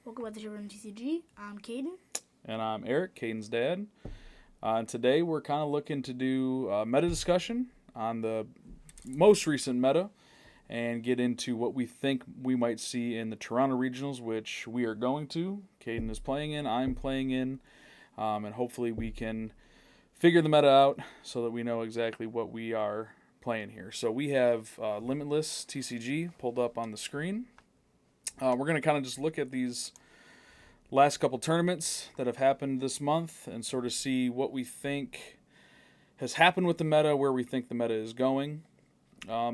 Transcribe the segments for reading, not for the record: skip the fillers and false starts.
Welcome back to Children TCG. I'm Caiden. And I'm Eric, Caiden's dad. And today we're kind of looking to do a meta discussion on the most recent meta and get into what we think we might see in the Toronto regionals, which we are going to. Caiden is playing in, I'm playing in, and hopefully we can figure the meta out so that we know exactly what we are playing here. So we have Limitless TCG pulled up on the screen. We're going to kind of just look at these last couple tournaments that have happened this month and sort of see what we think has happened with the meta, where we think the meta is going.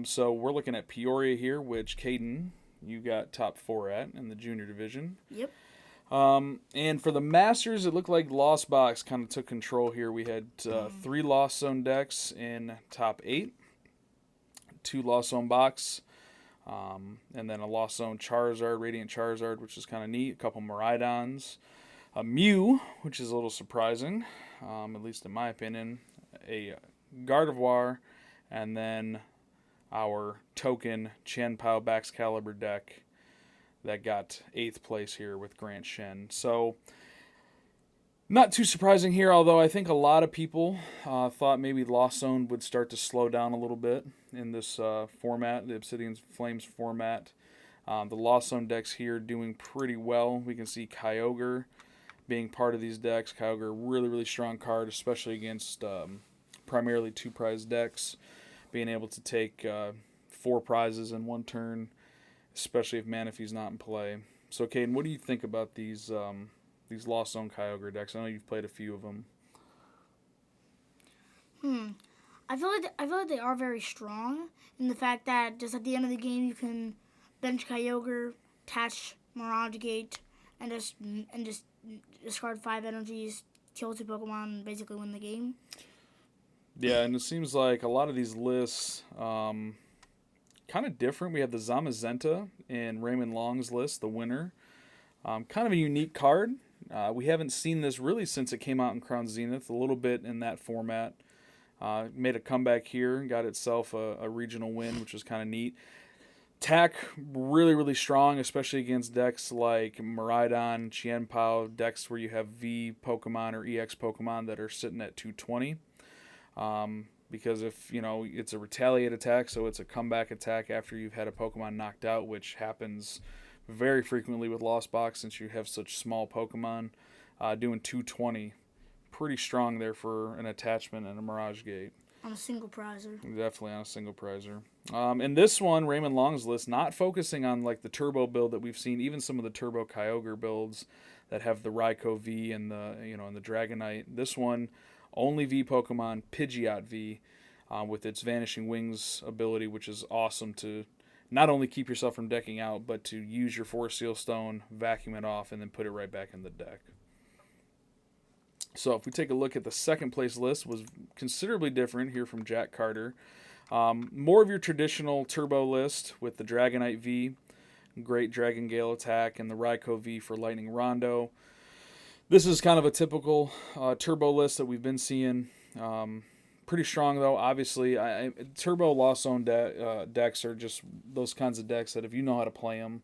So we're looking at Peoria here, which Caiden, you got top 4 at in the junior division. Yep. And for the Masters, it looked like Lost Box kind of took control here. We had 3 Lost Zone decks in top 8, 2 Lost Zone Box, and then a Lost Zone Charizard, Radiant Charizard, which is kind of neat. A couple Miraidons, a Mew, which is a little surprising, at least in my opinion. A Gardevoir, and then our token Chien-Pao Baxcalibur deck that got 8th place here with Grant Shen. So not too surprising here, although I think a lot of people thought maybe Lost Zone would start to slow down a little bit in this format, the Obsidian Flames format. The Lost Zone decks here doing pretty well. We can see Kyogre being part of these decks. Kyogre, really, really strong card, especially against primarily 2-prize decks. Being able to take 4 prizes in one turn, especially if Manaphy's not in play. So, Caden, what do you think about these Lost Zone Kyogre decks? I know you've played a few of them. I feel like they are very strong in the fact that just at the end of the game you can bench Kyogre, attach Mirage Gate, and just discard 5 energies, kill 2 Pokemon, and basically win the game. Yeah, and it seems like a lot of these lists kind of different. We have the Zamazenta in Raymond Long's list, the winner. Kind of a unique card. We haven't seen this really since it came out in Crown Zenith, a little bit in that format. Made a comeback here, got itself a regional win, which was kind of neat. Attack, really, really strong, especially against decks like Miraidon, Chien-Pao, decks where you have V Pokemon or EX Pokemon that are sitting at 220. Because if, it's a retaliate attack, so it's a comeback attack after you've had a Pokemon knocked out, which happens very frequently with Lost Box since you have such small Pokemon. Doing 220. Pretty strong there for an attachment and a Mirage Gate. On a single prizer. Definitely on a single prizer. In this one, Raymond Long's list, not focusing on like the Turbo build that we've seen, even some of the Turbo Kyogre builds that have the Raikou V and the and the Dragonite. This one, only V Pokemon, Pidgeot V, with its Vanishing Wings ability, which is awesome to not only keep yourself from decking out, but to use your Force Seal Stone, vacuum it off, and then put it right back in the deck. So if we take a look at the second place list, was considerably different here from Jack Carter. More of your traditional Turbo list with the Dragonite V, Great Dragon Gale attack, and the Raikou V for Lightning Rondo. This is kind of a typical Turbo list that we've been seeing. Pretty strong, though. Obviously, Turbo Lost Zone decks are just those kinds of decks that if you know how to play them,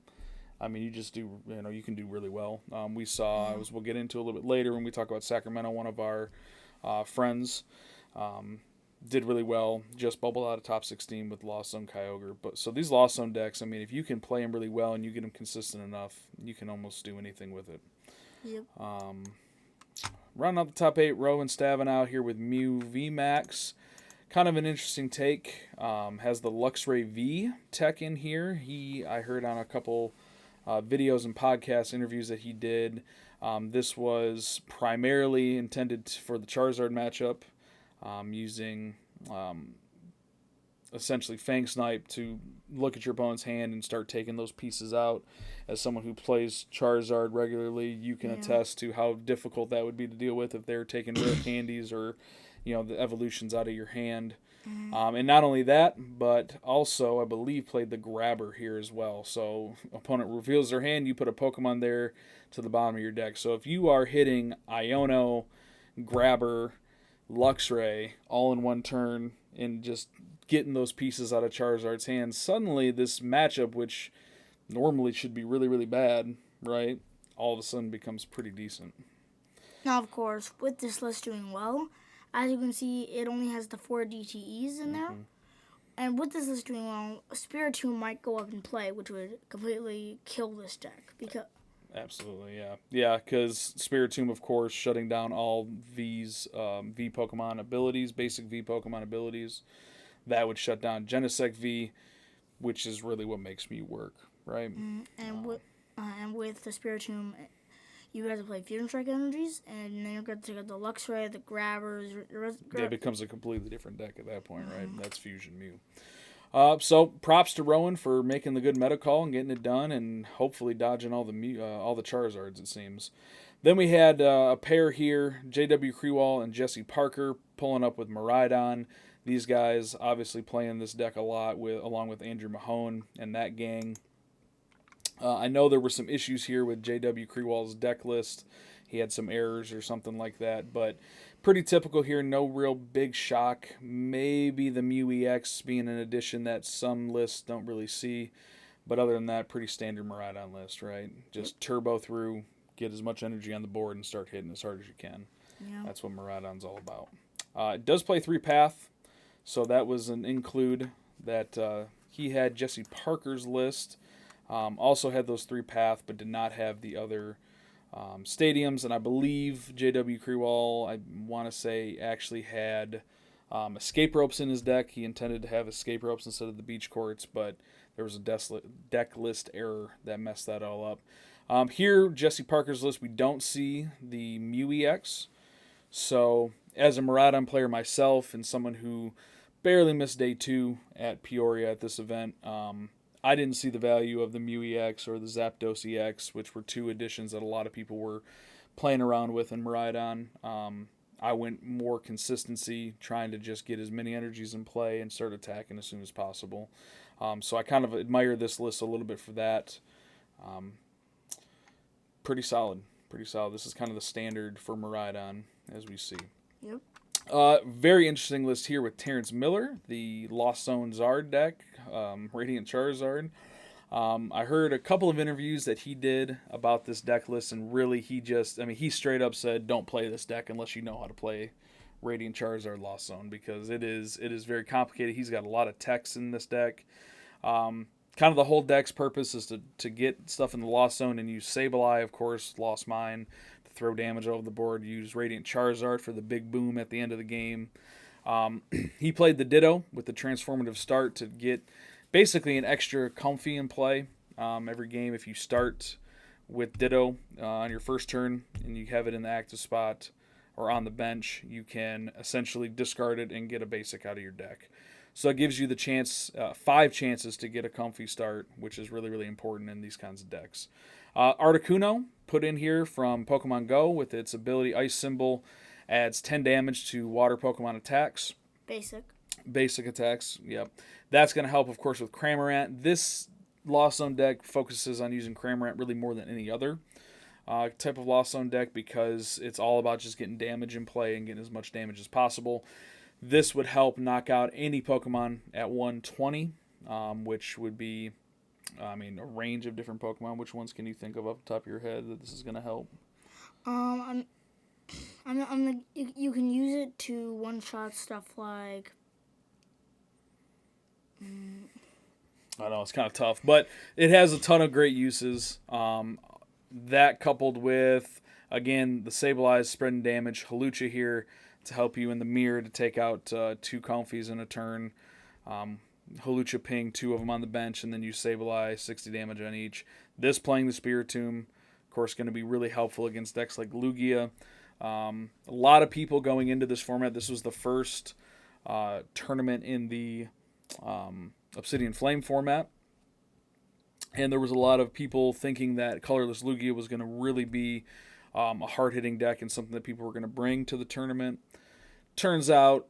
I mean, you just do, you can do really well. We saw, as we'll get into a little bit later when we talk about Sacramento, one of our friends did really well, just bubbled out of top 16 with Lost Zone Kyogre. So these Lost Zone decks, I mean, if you can play them really well and you get them consistent enough, you can almost do anything with it. Yep. Rounding out the top 8, Rowan Stavin out here with Mew VMAX. Kind of an interesting take. Has the Luxray V tech in here. I heard on a couple videos and podcast interviews that he did. This was primarily intended for the Charizard matchup, using essentially Fang Snipe to look at your opponent's hand and start taking those pieces out. As someone who plays Charizard regularly, you can attest to how difficult that would be to deal with if they're taking rare candies or the evolutions out of your hand. And not only that, but also, I believe, played the Grabber here as well. So, opponent reveals their hand, you put a Pokemon there to the bottom of your deck. So, if you are hitting Iono, Grabber, Luxray all in one turn and just getting those pieces out of Charizard's hands, suddenly this matchup, which normally should be really, really bad, right, all of a sudden becomes pretty decent. Now, of course, with this list doing well, as you can see, it only has the 4 DTEs in there. And with this list doing well, Spiritomb might go up in play, which would completely kill this deck. Absolutely, yeah. Yeah, because Spiritomb, of course, shutting down all V's V Pokemon abilities, basic V Pokemon abilities. That would shut down Genesect V, which is really what makes me work, right? And with the Spiritomb, you have to play Fusion Strike energies, and then you're going to take out the Luxray, the Grabbers. It becomes a completely different deck at that point, right? That's Fusion Mew. So props to Rowan for making the good meta call and getting it done, and hopefully dodging all the Charizards. It seems. Then we had a pair here: J.W. Krewall and Jesse Parker pulling up with Miraidon. These guys obviously playing this deck a lot along with Andrew Mahone and that gang. I know there were some issues here with J.W. Krewall's deck list. He had some errors or something like that, but pretty typical here. No real big shock. Maybe the Mew EX being an addition that some lists don't really see, but other than that, pretty standard Miraidon list, right? Just turbo through, get as much energy on the board, and start hitting as hard as you can. Yeah. That's what Miraidon's all about. It does play 3-path, so that was an include that he had Jesse Parker's list. Also had those 3-path, but did not have the other stadiums. And I believe J.W. Krewall, I want to say, actually had escape ropes in his deck. He intended to have escape ropes instead of the beach courts, but there was a deck list error that messed that all up. Here, Jesse Parker's list, we don't see the Mew EX. So, as a Miraidon player myself and someone who barely missed day 2 at Peoria at this event, I didn't see the value of the Mew EX or the Zapdos EX, which were 2 additions that a lot of people were playing around with in Miraidon. I went more consistency, trying to just get as many energies in play and start attacking as soon as possible. So I kind of admire this list a little bit for that. Pretty solid. This is kind of the standard for Miraidon, as we see. Yep. Very interesting list here with Terrence Miller, the Lost Zone Zard deck, Radiant Charizard. I heard a couple of interviews that he did about this deck list, and really he straight up said, don't play this deck unless you know how to play Radiant Charizard Lost Zone, because it is very complicated. He's got a lot of text in this deck. Kind of the whole deck's purpose is to get stuff in the Lost Zone and use Sableye, of course, Lost Mine, to throw damage over the board. Use Radiant Charizard for the big boom at the end of the game. He played the Ditto with the transformative start to get basically an extra comfy in play every game. If you start with Ditto on your first turn and you have it in the active spot or on the bench, you can essentially discard it and get a basic out of your deck. So it gives you the chance, 5 chances to get a comfy start, which is really, really important in these kinds of decks. Articuno, put in here from Pokemon Go with its ability Ice Symbol, adds 10 damage to water Pokemon attacks. Basic attacks, yep. That's going to help, of course, with Cramorant. This Lost Zone deck focuses on using Cramorant really more than any other type of Lost Zone deck, because it's all about just getting damage in play and getting as much damage as possible. This would help knock out any Pokemon at 120, which would be, a range of different Pokemon. Which ones can you think of off the top of your head that this is going to help? You can use it to one-shot stuff like... I know, it's kind of tough, but it has a ton of great uses. That coupled with, again, the Sableye spreading damage, Hawlucha here to help you in the mirror to take out 2 Comfies in a turn. Hawlucha ping 2 of them on the bench, and then you Sableye, 60 damage on each. This playing the Spiritomb, of course, going to be really helpful against decks like Lugia. A lot of people going into this format, this was the first tournament in the Obsidian Flame format. And there was a lot of people thinking that Colorless Lugia was going to really be a hard-hitting deck and something that people were going to bring to the tournament. Turns out,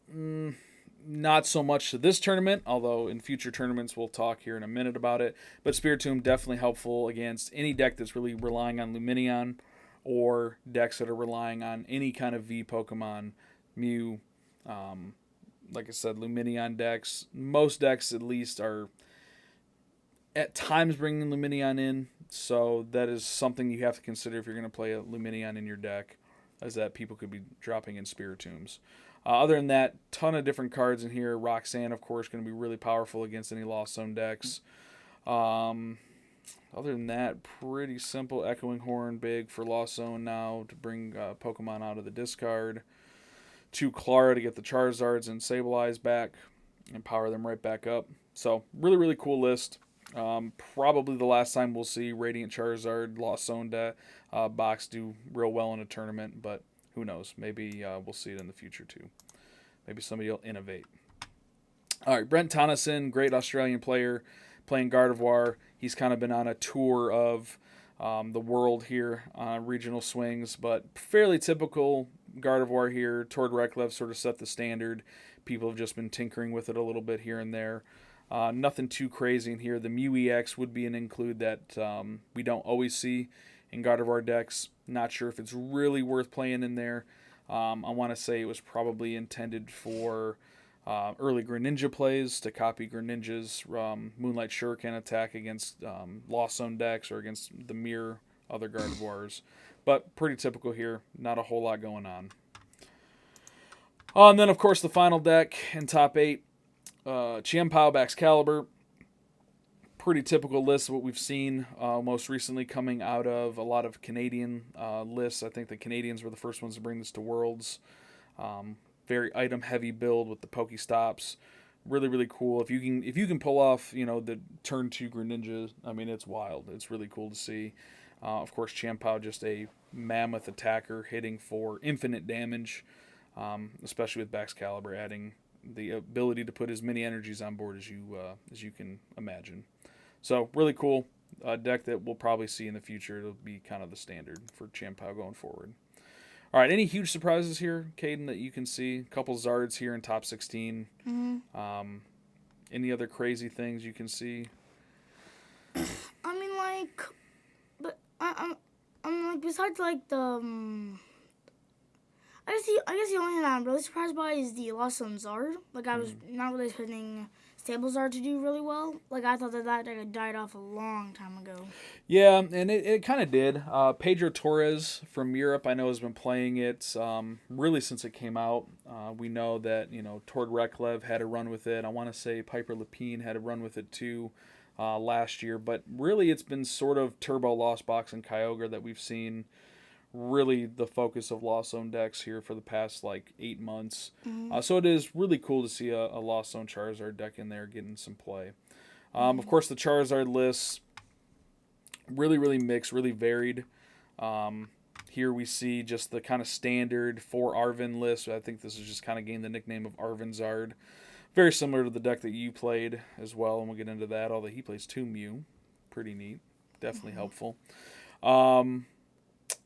not so much to this tournament, although in future tournaments we'll talk here in a minute about it. But Spiritomb definitely helpful against any deck that's really relying on Lumineon, or decks that are relying on any kind of V Pokemon, Mew. Like I said, Lumineon decks. Most decks, at least, are at times bringing Lumineon in. So that is something you have to consider if you're going to play a Luminion in your deck, is that people could be dropping in Spiritombs. Other than that, ton of different cards in here. Roxanne, of course, going to be really powerful against any Lost Zone decks. Other than that, pretty simple. Echoing Horn, big for Lost Zone now to bring Pokemon out of the discard. 2 Clara to get the Charizards and Sableye back and power them right back up. So, really, really cool list. Probably the last time we'll see Radiant Charizard Lost Zone box do real well in a tournament, but who knows? Maybe we'll see it in the future too. Maybe somebody will innovate. All right, Brent Tonneson, great Australian player, playing Gardevoir. He's kind of been on a tour of the world here on regional swings, but fairly typical Gardevoir here. Tord Reklev sort of set the standard. People have just been tinkering with it a little bit here and there. Nothing too crazy in here. The Mew EX would be an include that we don't always see in Gardevoir decks. Not sure if it's really worth playing in there. I want to say it was probably intended for early Greninja plays to copy Greninja's Moonlight Shuriken attack against Lost Zone decks or against the mirror other Gardevoirs. But pretty typical here. Not a whole lot going on. And then, of course, the final deck in top 8. Chien-Pao Baxcalibur. Pretty typical list of what we've seen most recently coming out of a lot of Canadian lists. I think the Canadians were the first ones to bring this to Worlds. Very item heavy build with the Pokestops. Really, really cool. If you can pull off, the turn 2 Greninja, I mean, it's wild. It's really cool to see. Of course, Chien-Pao just a mammoth attacker hitting for infinite damage, especially with Baxcalibur adding the ability to put as many energies on board as you can imagine. So really cool deck that we'll probably see in the future. It'll be kind of the standard for Chien-Pao going forward. All right, any huge surprises here, Caiden, that you can see? A couple Zards here in top 16. Mm-hmm. Any other crazy things you can see? I mean, like, but I'm like, besides like the. I guess the only thing that I'm really surprised by is the Lost Zone Zard. Like, I was not really expecting Stable Zard to do really well. Like, I thought that deck had died off a long time ago. Yeah, and it kind of did. Pedro Torres from Europe, I know, has been playing it really since it came out. We know that, Tord Reklev had a run with it. I want to say Piper Lepine had a run with it too last year. But really, it's been sort of Turbo Lost Box and Kyogre that we've seen really the focus of Lost Zone decks here for the past 8 months. So it is really cool to see a Lost Zone Charizard deck in there getting some play. Of course, the Charizard lists really, really mixed, really varied. Here we see just the kind of standard 4 Arven list. I think this is just kind of gained the nickname of Arven Zard. Very similar to the deck that you played as well, and we'll get into that. Although he plays 2 Mew. Pretty neat. Definitely helpful.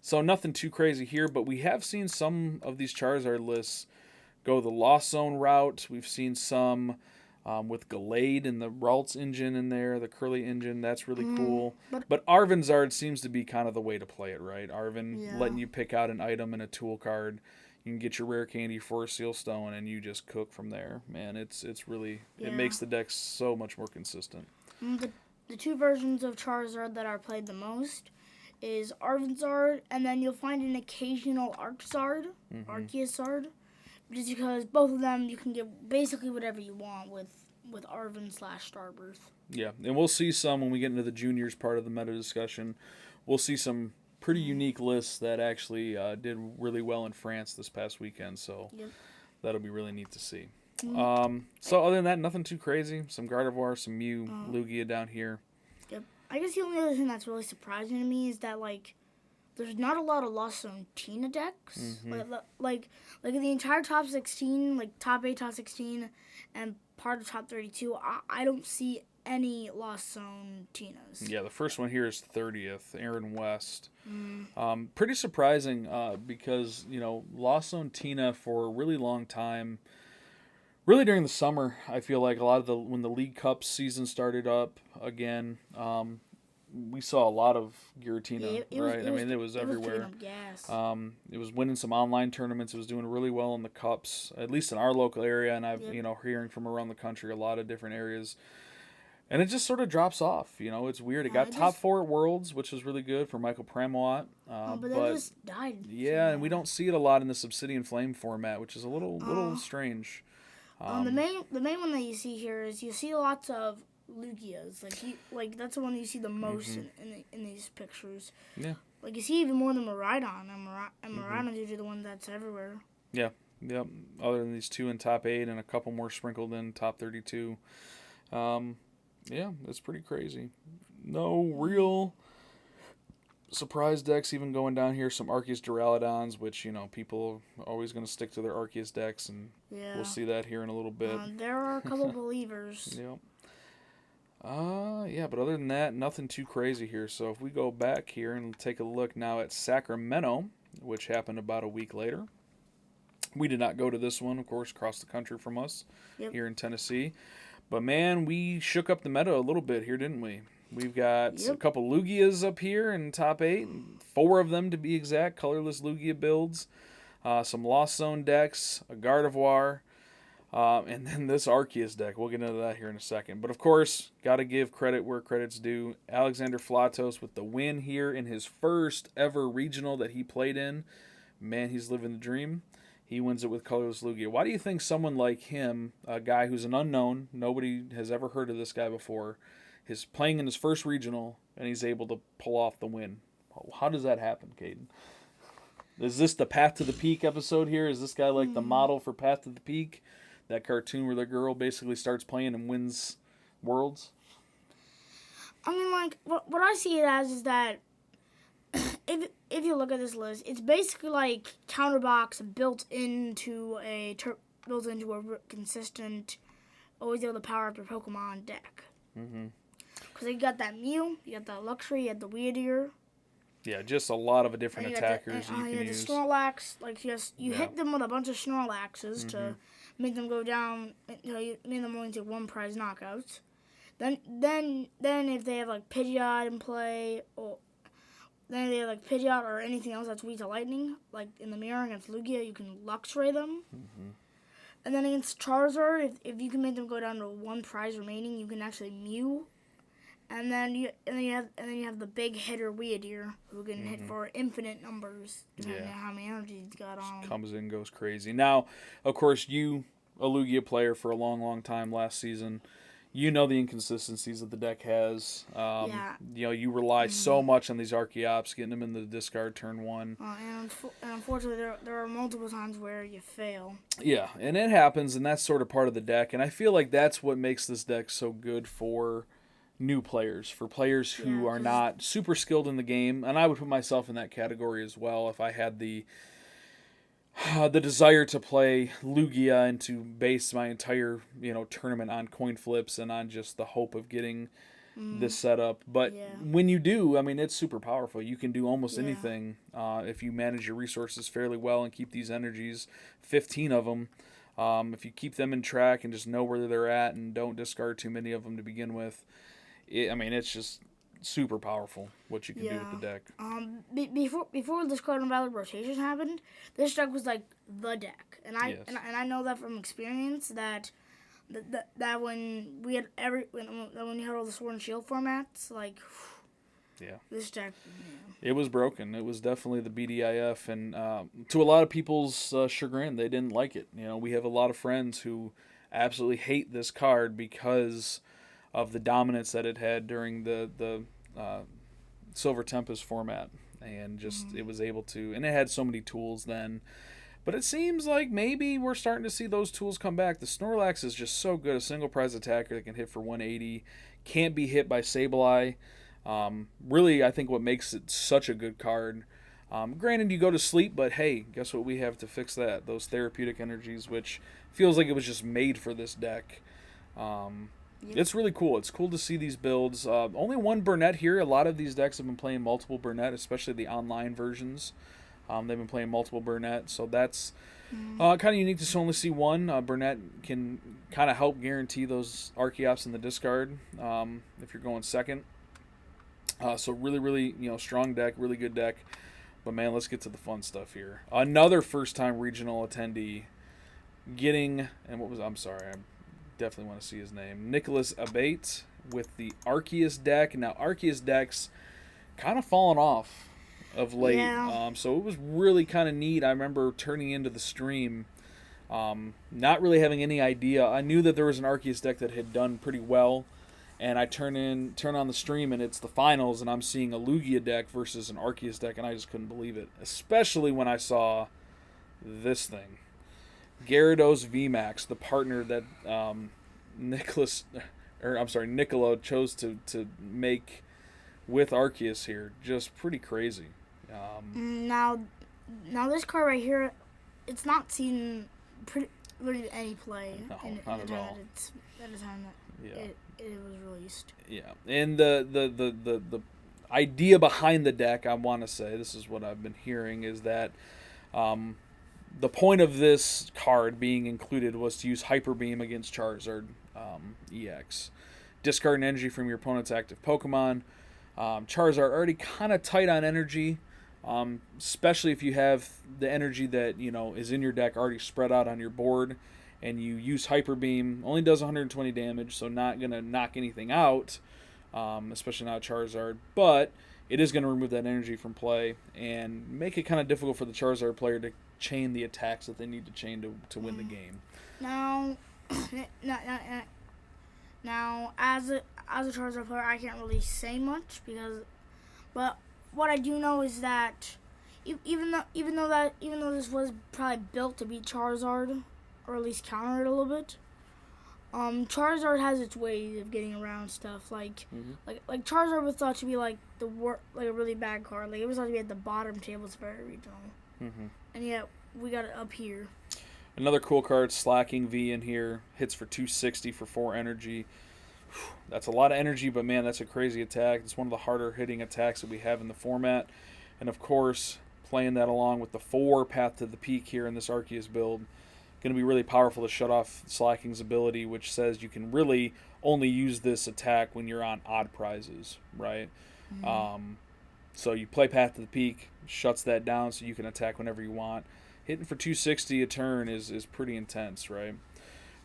So nothing too crazy here, but we have seen some of these Charizard lists go the Lost Zone route. We've seen some with Gallade and the Ralts engine in there, the Curly engine. That's really cool. But Arven Zard seems to be kind of the way to play it, right? Arven letting you pick out an item and a tool card. You can get your rare candy for a Seal Stone, and you just cook from there. Man, it's really it makes the deck so much more consistent. The 2 versions of Charizard that are played the most is Arven Zard, and then you'll find an occasional Arceus Zard, just because both of them you can get basically whatever you want with Arven/Starburst. Yeah, and we'll see some when we get into the juniors part of the meta discussion. We'll see some pretty unique lists that actually did really well in France this past weekend, so that'll be really neat to see. So other than that, nothing too crazy. Some Gardevoir, some Mew, Lugia down here. I guess the only other thing that's really surprising to me is that there's not a lot of Lost Zone Tina decks. Like in the entire top 16, top 8, top 16, and part of top 32, I don't see any Lost Zone Tinas. Yeah, the first one here is 30th, Aaron West. Pretty surprising because, Lost Zone Tina for a really long time, really during the summer, I feel like a lot of when the League Cup season started up again, we saw a lot of Giratina, right? It was everywhere. It was winning some online tournaments. It was doing really well in the cups, at least in our local area, and I've hearing from around the country, a lot of different areas. And it just sort of drops off. It's weird. It got It top just 4 at Worlds, which was really good for Michael Pramawat. but that But just died. yeah, and we don't see it a lot in this Obsidian Flame format, which is a little Uh, strange. the Um, main one that you see here is you see lots of Lugias. Like that's the one you see the most mhm. in these pictures. Yeah. Like you see even more than Miraidon, and hmm Miraidon's usually the one that's everywhere. Yeah. Yep. Other than these 2 in top 8 and a couple more sprinkled in top 32. Um, yeah, it's pretty crazy. No real surprise decks even going down here. Some Arceus Duraludons, which, people are always going to stick to their Arceus decks, and we'll Yeah. see that here in a little bit. There are a couple believers. Yep. Yeah, but other than that, nothing too crazy here. So if we go back here and take a look now at Sacramento, which happened about a week later. We did not go to this one, of course, across the country from us Yep. here in Tennessee. But man, we shook up the meta a little bit here, didn't we? We've got a Yep. couple Lugias up here in top 8, 4 of them to be exact, colorless Lugia builds, some Lost Zone decks, a Gardevoir, and then this Arceus deck. We'll get into that here in a second. But of course, got to give credit where credit's due. Alexander Flatos with the win here in his first ever regional that he played in. Man, he's living the dream. He wins it with colorless Lugia. Why do you think someone like him, a guy who's an unknown, nobody has ever heard of this guy before, is playing in his first regional and he's able to pull off the win? How does that happen, Caiden? Is this the Path to the Peak episode here? Is this guy like the model for Path to the Peak? That cartoon where the girl basically starts playing and wins worlds? I mean, like what I see it as is that if you look at this list, it's basically like Counterbox built into a consistent, always able to power up your Pokemon deck. Mm-hmm. Because you got that Mew, you got that Luxray, you got the Weirdeer, Yeah, just a lot of different and attackers you you can got use. the Snorlax. Like you Yeah. hit them with a bunch of Snorlaxes Mhm. to make them go down. You made them only take one prize knockouts. Then if they have like Pidgeot in play, or then if they have like Pidgeot or anything else that's weak to lightning, like in the mirror against Lugia, you can Luxray them. Mm-hmm. And then against Charizard, if you can make them go down to one prize remaining, you can actually Mew. And then you have the big hitter Weirdeer who can hit for infinite numbers depending Yeah. on how many energies he's got on him. Comes in, goes crazy. Now, of course, you, a Lugia player for a long, long time last season, you know the inconsistencies that the deck has. Yeah. You rely so much on these Archeops, getting them in the discard turn 1. And unfortunately, there are multiple times where you fail. Yeah, and it happens, and that's sort of part of the deck. And I feel like that's what makes this deck so good for new players, for players who Yeah, are 'cause- not super skilled in the game. And I would put myself in that category as well if I had the desire to play Lugia and to base my entire tournament on coin flips and on just the hope of getting this setup. But Yeah. when you do, I mean, it's super powerful. You can do almost Yeah. anything if you manage your resources fairly well and keep these energies, 15 of them. If you keep them in track and just know where they're at and don't discard too many of them to begin with, it's just super powerful what you can do with the deck. Before this Cardinal Valley rotation happened, this deck was like the deck, and Yes. I know that from experience that when we had when you had all the Sword and Shield formats, like Yeah. this deck. It was broken. It was definitely the BDIF, and to a lot of people's chagrin, they didn't like it. We have a lot of friends who absolutely hate this card because of the dominance that it had during the Silver Tempest format, and just it was able to, and it had so many tools then. But it seems like maybe we're starting to see those tools come back. The Snorlax is just so good, a single prize attacker that can hit for 180, can't be hit by Sableye. Really, I think what makes it such a good card. Granted, you go to sleep, but hey, guess what we have to fix that? Those therapeutic energies, which feels like it was just made for this deck. It's really cool. It's cool to see these builds. Only one Burnett here. A lot of these decks have been playing multiple Burnett, especially the online versions. They've been playing multiple Burnett, so that's kind of unique to only see one. Burnett can kind of help guarantee those Archeops in the discard if you're going second. So really, really, strong deck, really good deck. But man, let's get to the fun stuff here. Another first-time regional attendee I'm sorry, I definitely want to see his name. Nicholas Abate with the Arceus deck. Now, Arceus decks kind of fallen off of late. Yeah. So it was really kind of neat. I remember turning into the stream, not really having any idea. I knew that there was an Arceus deck that had done pretty well, and I turn on the stream, and it's the finals, and I'm seeing a Lugia deck versus an Arceus deck, and I just couldn't believe it. Especially when I saw this thing, Gyarados VMAX, the partner that Niccolo chose to make with Arceus here. Just pretty crazy. Now this card right here, it's not seen really any play No, in not the at time all. at the time that Yeah. it was released. Yeah, and the idea behind the deck, I want to say, this is what I've been hearing, is that the point of this card being included was to use Hyper Beam against Charizard EX. Discard an energy from your opponent's active Pokemon. Charizard already kind of tight on energy, especially if you have the energy that is in your deck already spread out on your board, and you use Hyper Beam. Only does 120 damage, so not gonna knock anything out, especially not Charizard. But it is gonna remove that energy from play and make it kind of difficult for the Charizard player to chain the attacks that they need to chain to win the game. Now, now as a Charizard player, I can't really say much but what I do know is that even though this was probably built to beat Charizard, or at least counter it a little bit, Charizard has its ways of getting around stuff. Like Charizard was thought to be like a really bad card. Like it was thought to be at the bottom tables for every regional, and yet we got it up here. Another cool card, Slacking V in here. Hits for 260 for 4 energy. That's a lot of energy, but man, that's a crazy attack. It's one of the harder hitting attacks that we have in the format. And of course, playing that along with the 4 Path to the Peak here in this Arceus build, going to be really powerful to shut off Slacking's ability, which says you can really only use this attack when you're on odd prizes, right? So you play Path to the Peak, shuts that down so you can attack whenever you want. Hitting for 260 a turn is pretty intense, right?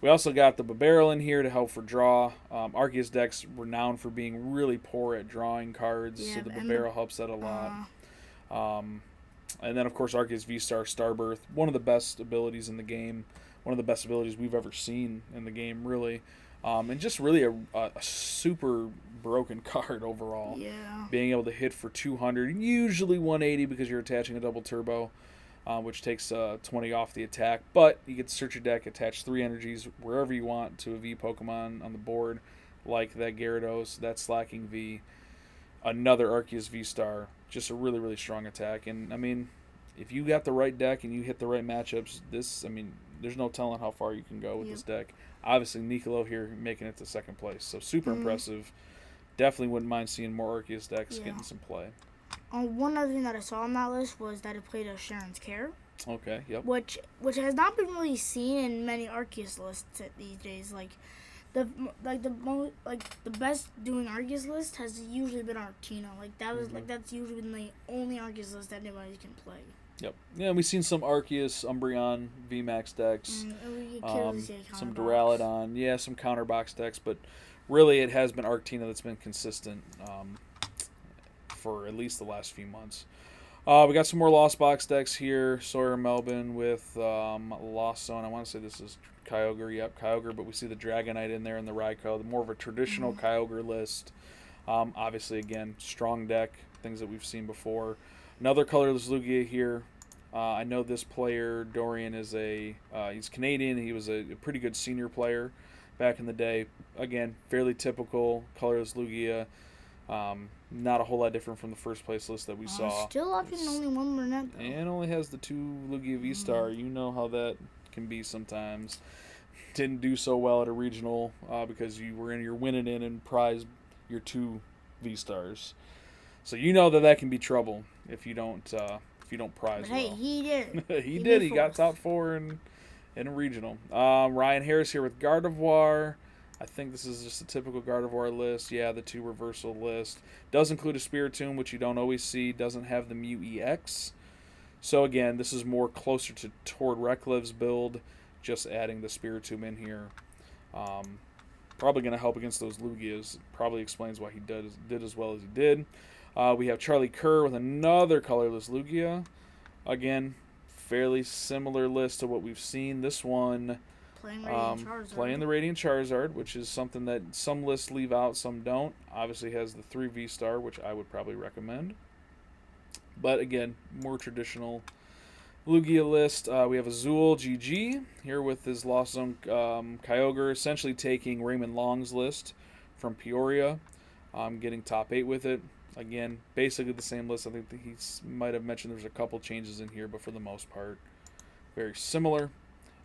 We also got the Barrel in here to help for draw. Arceus deck's renowned for being really poor at drawing cards, so the Barrel helps that a lot. And then, of course, Arceus V-Star Starbirth, one of the best abilities in the game, one of the best abilities we've ever seen in the game, really. And just really a super broken card overall. Yeah. Being able to hit for 200, usually 180 because you're attaching a double turbo, which takes 20 off the attack. But you get to search your deck, attach 3 energies wherever you want to a V Pokemon on the board, like that Gyarados, that Slacking V, another Arceus V-Star. Just a really, really strong attack. And, I mean, if you got the right deck and you hit the right matchups, there's no telling how far you can go with this deck. Obviously, Niccolo here making it to second place. So, super impressive. Definitely wouldn't mind seeing more Arceus decks getting some play. One other thing that I saw on that list was that it played a Sharon's Care. Okay, yep. Which has not been really seen in many Arceus lists these days. The best doing Arceus list has usually been Arctina. That's usually been the only Arceus list that anybody can play. Yep. Yeah, we've seen some Arceus, Umbreon, VMAX decks. Some Duraludon. Yeah, some counterbox decks, but really it has been Arctina that's been consistent for at least the last few months. We got some more Lost Box decks here. Sawyer Melbourne with Lost Zone. I want to say this is Kyogre. Yep, Kyogre, but we see the Dragonite in there and the Raikou. More of a traditional Kyogre list. Obviously, again, strong deck, things that we've seen before. Another colorless Lugia here. I know this player, Dorian, is he's Canadian. He was a pretty good senior player back in the day. Again, fairly typical colorless Lugia. Not a whole lot different from the first place list that we saw. Still opting only one Burnett, though. And only has the 2 Lugia V-Star. You know how that can be sometimes. Didn't do so well at a regional because you're winning in and prize your 2 V-Stars. So you know that can be trouble if you don't prize but hey, well. he did. he did. He got top 4 in a regional. Ryan Harris here with Gardevoir. I think this is just a typical Gardevoir list. Yeah, the 2 reversal list. Does include a Spiritomb, which you don't always see. Doesn't have the Mew EX. So again, this is more closer toward Recklev's build. Just adding the Spiritomb in here. Probably going to help against those Lugias. Probably explains why he did as well as he did. We have Charlie Kerr with another colorless Lugia. Again, fairly similar list to what we've seen. This one playing the Radiant Charizard, which is something that some lists leave out, some don't. Obviously has the 3 V-Star, which I would probably recommend. But again, more traditional Lugia list. We have Azul GG here with his Lost Zone Kyogre, essentially taking Raymond Long's list from Peoria, getting top 8 with it. Again, basically the same list. I think that he might have mentioned there's a couple changes in here, but for the most part, very similar.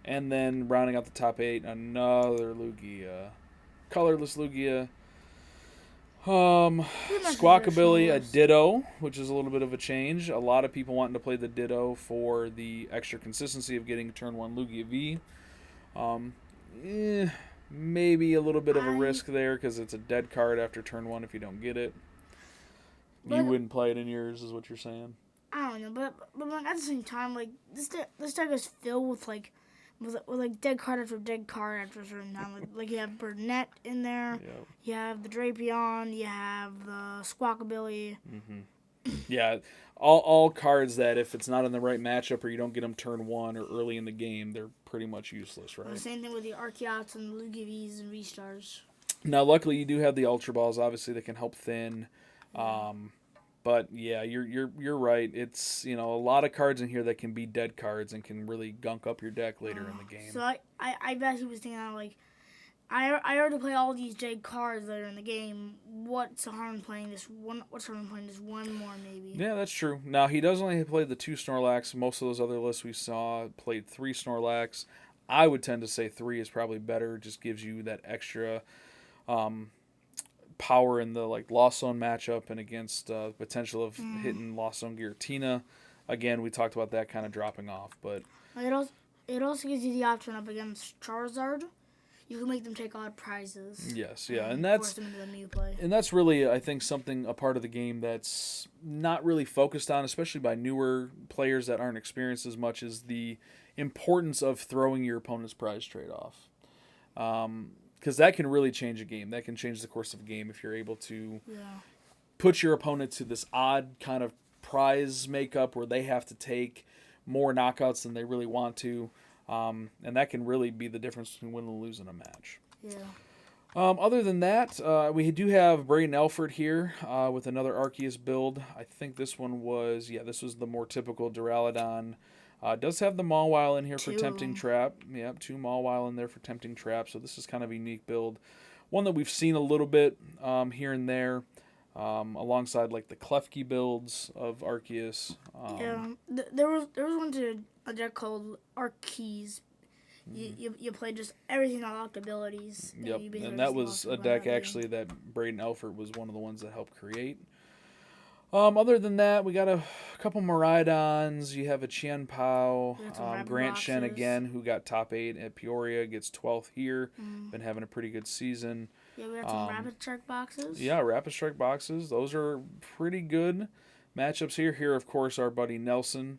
And then rounding out the top 8, another Lugia. Colorless Lugia. Squawkabilly, a Ditto, which is a little bit of a change. A lot of people wanting to play the Ditto for the extra consistency of getting turn 1 Lugia V. Maybe a little bit of a risk there because it's a dead card after turn 1 if you don't get it. You wouldn't play it in yours, is what you're saying? I don't know, but like, at the same time, like this deck is filled with dead card after dead card after a certain time. Like you have Burnett in there, Yep. You have the Drapion, you have the Squawkabilly. Yeah, all cards that if it's not in the right matchup or you don't get them turn 1 or early in the game, they're pretty much useless, right? The same thing with the Archeots and the Lugia Vs and V-Stars. Now, luckily, you do have the Ultra Balls, obviously, that can help thin. But yeah, you're right. It's a lot of cards in here that can be dead cards and can really gunk up your deck later in the game. So I bet he was thinking like, I already play all these dead cards later in the game. What's the harm in playing this one? What's the harm in playing this one more maybe? Yeah, that's true. Now he does only play the 2 Snorlax. Most of those other lists we saw played 3 Snorlax. I would tend to say 3 is probably better. Just gives you that extra power in the Lost Zone matchup and against potential of hitting Lost Zone Giratina. Again, we talked about that kind of dropping off, but it also gives you the option up against Charizard. You can make them take odd prizes. Yes, yeah, and force them into the new play. And that's really, I think, a part of the game that's not really focused on, especially by newer players that aren't experienced as much, is the importance of throwing your opponent's prize trade-off. Because that can really change a game. That can change the course of a game if you're able to put your opponent to this odd kind of prize makeup where they have to take more knockouts than they really want to. And that can really be the difference between winning and losing a match. Yeah. Other than that, we do have Braden Elford here with another Arceus build. I think this one was, this was the more typical Duraludon. Does have the Mawile in here for Tempting Trap. Yep, 2 Mawile in there for Tempting Trap. So this is kind of a unique build. One that we've seen a little bit here and there. Alongside the Klefki builds of Arceus. There was one to a deck called Arceus. You played just everything unlocked abilities. Yep, and that was a deck actually that Braden Elford was one of the ones that helped create. Other than that, we got a couple Miraidons. You have a Chien Pao, Grant Shen again, who got top 8 at Peoria, gets 12th here. Been having a pretty good season. Yeah, we got some Rapid Strike boxes. Yeah, Rapid Strike boxes. Those are pretty good matchups here. Here, of course, our buddy Nelson,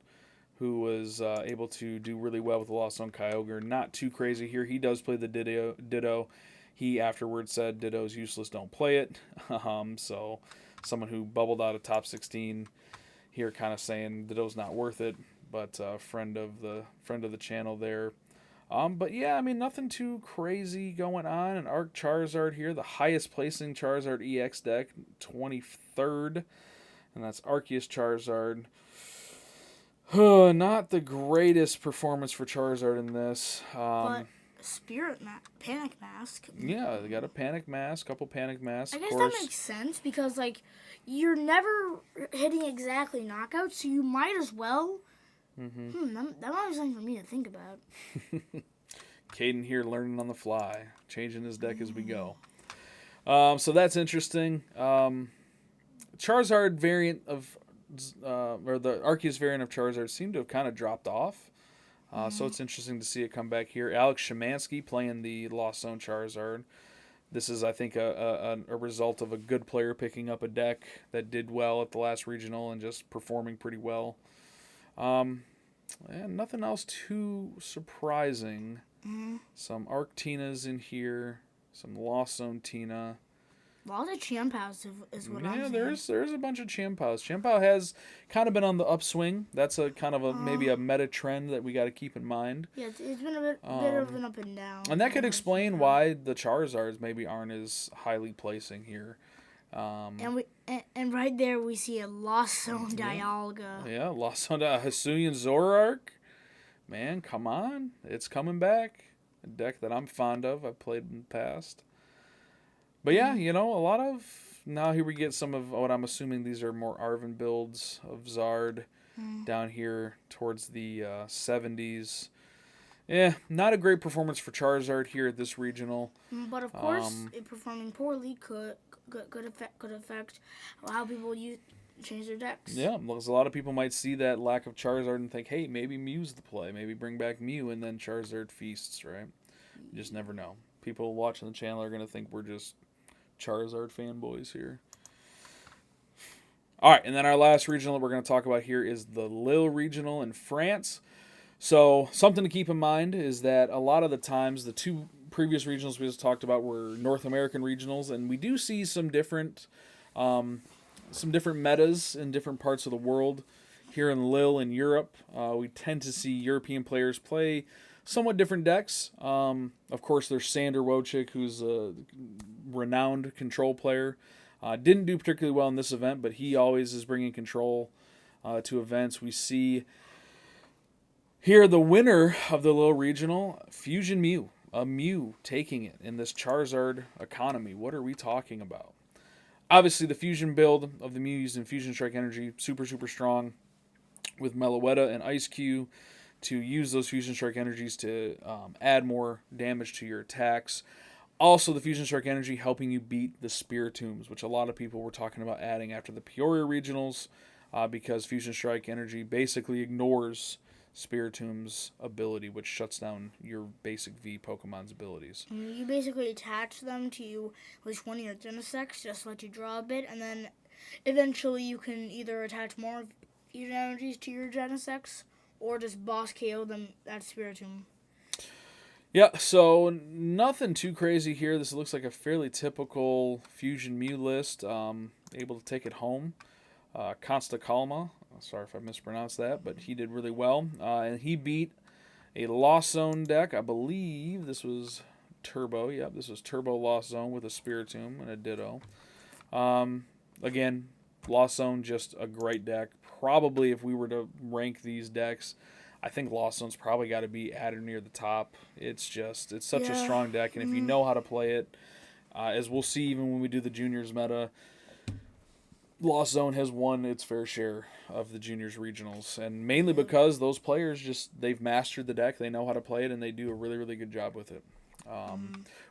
who was able to do really well with the Lost Zone Kyogre. Not too crazy here. He does play the Ditto. He afterwards said Ditto's useless, don't play it. So someone who bubbled out of top 16 here kind of saying Ditto's not worth it. But friend of the channel there. But yeah, I mean, nothing too crazy going on. An Arc Charizard here, the highest placing Charizard EX deck, 23rd. And that's Arceus Charizard. Not the greatest performance for Charizard in this. But Panic Mask. Yeah, they got a Panic Mask, couple Panic Masks. I guess that makes sense because, you're never hitting exactly knockouts, so you might as well. That might be something for me to think about. Caiden here learning on the fly, changing his deck as we go. So that's interesting. Charizard variant of, or the Arceus variant of Charizard seemed to have kind of dropped off. So it's interesting to see it come back here. Alex Szymanski playing the Lost Zone Charizard. This is, I think, a result of a good player picking up a deck that did well at the last regional and just performing pretty well. And nothing else too surprising. Some Arctinas in here. some Lost Zone Tina. A lot of Chiampaus is what I'm Yeah, saying. there's a bunch of Chiampaus. Chiampao has kind of been on the upswing. That's a kind of a maybe a meta trend that we got to keep in mind. Yeah, it's been a bit of an up and down. And that could explain why the Charizards maybe aren't as highly placing here. And right there we see a Lost Zone Dialga. Yeah, Lost on Hisuian Zoroark. Man, come on. It's coming back. A deck that I'm fond of. I've played in the past. But yeah, a lot of... Now here we get some of what I'm assuming these are more Arven builds of Zard down here towards the 70s. Yeah, not a great performance for Charizard here at this regional. But of course, it performing poorly could affect how people change their decks. Yeah, because a lot of people might see that lack of Charizard and think, hey, maybe Mew's the play. Maybe bring back Mew, and then Charizard feasts, right? You just never know. People watching the channel are going to think we're just Charizard fanboys here. All right, and then our last regional that we're going to talk about here is the Lille regional in France. So something to keep in mind is that a lot of the times the two previous regionals we just talked about were North American regionals, and we do see some different metas in different parts of the world. Here in Lille in Europe, we tend to see European players play somewhat different decks. Of course, there's Sander Wojcik, who's a renowned control player. Didn't do particularly well in this event, but he always is bringing control to events. We see here the winner of the Lille Regional, Fusion Mew. A Mew taking it in this Charizard economy. What are we talking about? Obviously, the Fusion build of the Mew using Fusion Strike Energy, super, super strong with Meloetta and Ice Cube to use those Fusion Strike Energies to add more damage to your attacks. Also, the Fusion Strike Energy helping you beat the Spiritombs, which a lot of people were talking about adding after the Peoria Regionals because Fusion Strike Energy basically ignores Spiritomb's ability, which shuts down your basic V Pokemon's abilities. You basically attach them to at least one of your Genesects, just to let you draw a bit, and then eventually you can either attach more Fusion Energies to your Genesects, or just boss KO them at Spiritomb. Yeah, so nothing too crazy here. This looks like a fairly typical Fusion Mew list. Able to take it home. Consta Calma, sorry if I mispronounced that, but he did really well. And he beat a Lost Zone deck. I believe this was Turbo. Yep, this was Turbo Lost Zone with a Spiritomb and a Ditto. Again, Lost Zone, just a great deck. Probably if we were to rank these decks, I think Lost Zone's probably got to be at or near the top. It's such a strong deck, and if you know how to play it, as we'll see even when we do the Juniors meta, Lost Zone has won its fair share of the Juniors regionals, and mainly because those players they've mastered the deck, they know how to play it, and they do a really, really good job with it.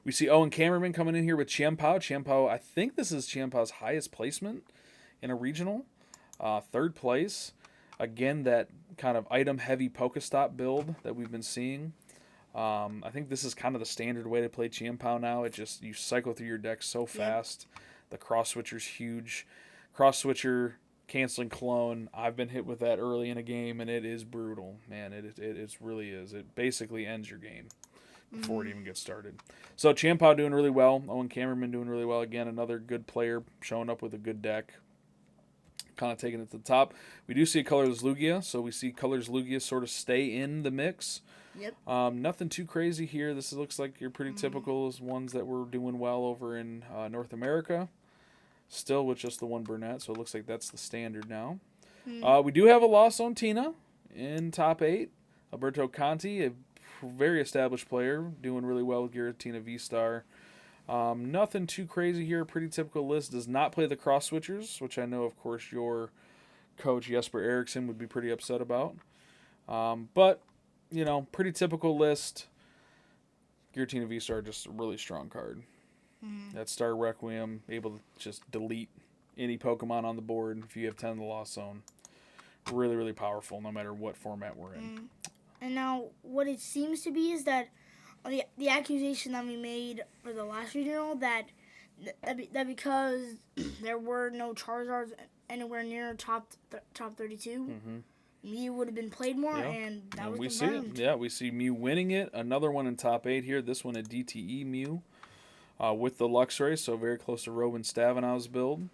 We see Owen Cameraman coming in here with Chiampao. Chiampao, I think this is Chiampao's highest placement in a regional. Third place. Again, that kind of item-heavy Pokestop build that we've been seeing. I think this is kind of the standard way to play Chiampao now. You cycle through your deck so fast. The cross-switcher's huge. Cross-switcher, canceling clone. I've been hit with that early in a game, and it is brutal. Man, it really is. It basically ends your game before it even gets started. So Chiampao doing really well. Owen Cameraman doing really well. Again, another good player showing up with a good deck. Kind of taking it to the top. We do see a Colorless Lugia, so we see Colorless Lugia sort of stay in the mix. Yep. Nothing too crazy here. This looks like your pretty typical as ones that were doing well over in North America. Still with just the one Burnett, so it looks like that's the standard now. We do have a Lost Zone Tina in top 8. Alberto Conti, a very established player, doing really well with Giratina V-Star. Nothing too crazy here. Pretty typical list. Does not play the cross switchers, which I know, of course, your coach Jesper Eriksson would be pretty upset about. But, pretty typical list. Giratina V-Star, just a really strong card. That Star Requiem, able to just delete any Pokemon on the board if you have 10 in the Lost Zone. Really, really powerful, no matter what format we're in. And now, what it seems to be is that the accusation that we made for the last regional that because there were no Charizards anywhere near top 32, Mew would have been played more, and that was confirmed. See it. Yeah, we see Mew winning it. Another one in top 8 here. This one a DTE Mew. with the Luxray, so very close to Robin Stavenow's build.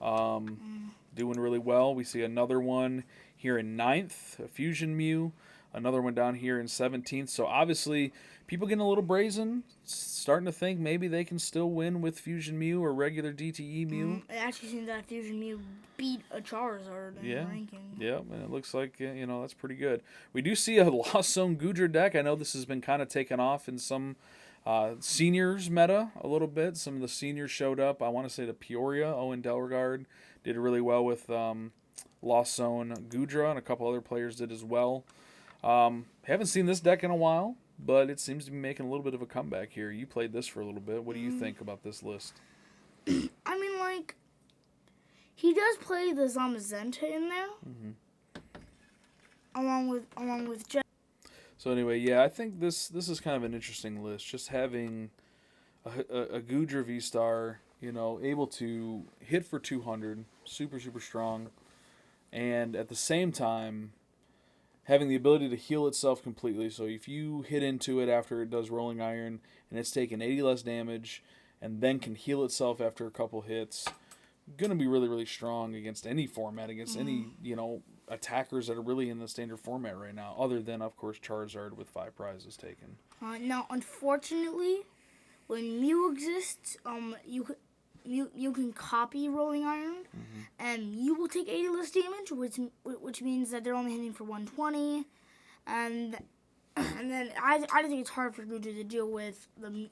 Doing really well. We see another one here in 9th, a Fusion Mew. Another one down here in 17th. So obviously, people getting a little brazen, starting to think maybe they can still win with Fusion Mew or regular DTE Mew. It actually seems that Fusion Mew beat a Charizard in the ranking. Yeah, and it looks like, that's pretty good. We do see a Lost Zone Goodra deck. I know this has been kind of taken off in some seniors meta a little bit. Some of the seniors showed up. I want to say the Peoria, Owen Delregard, did really well with Lost Zone Goodra, and a couple other players did as well. Haven't seen this deck in a while, but it seems to be making a little bit of a comeback here. You played this for a little bit. What do you think about this list? I mean, like, he does play the Zamazenta in there, along with Jeff. So anyway, yeah, I think this is kind of an interesting list. Just having a Goodra V-Star, able to hit for 200, super, super strong, and at the same time having the ability to heal itself completely. So if you hit into it after it does Rolling Iron and it's taken 80 less damage and then can heal itself after a couple hits, going to be really, really strong against any format, against any, attackers that are really in the standard format right now, other than, of course, Charizard with 5 prizes taken. Now, unfortunately, when Mew exists, you can copy Rolling Iron, and you will take 80 less damage, which means that they're only hitting for 120, and then I think it's hard for Guja to deal with a Mew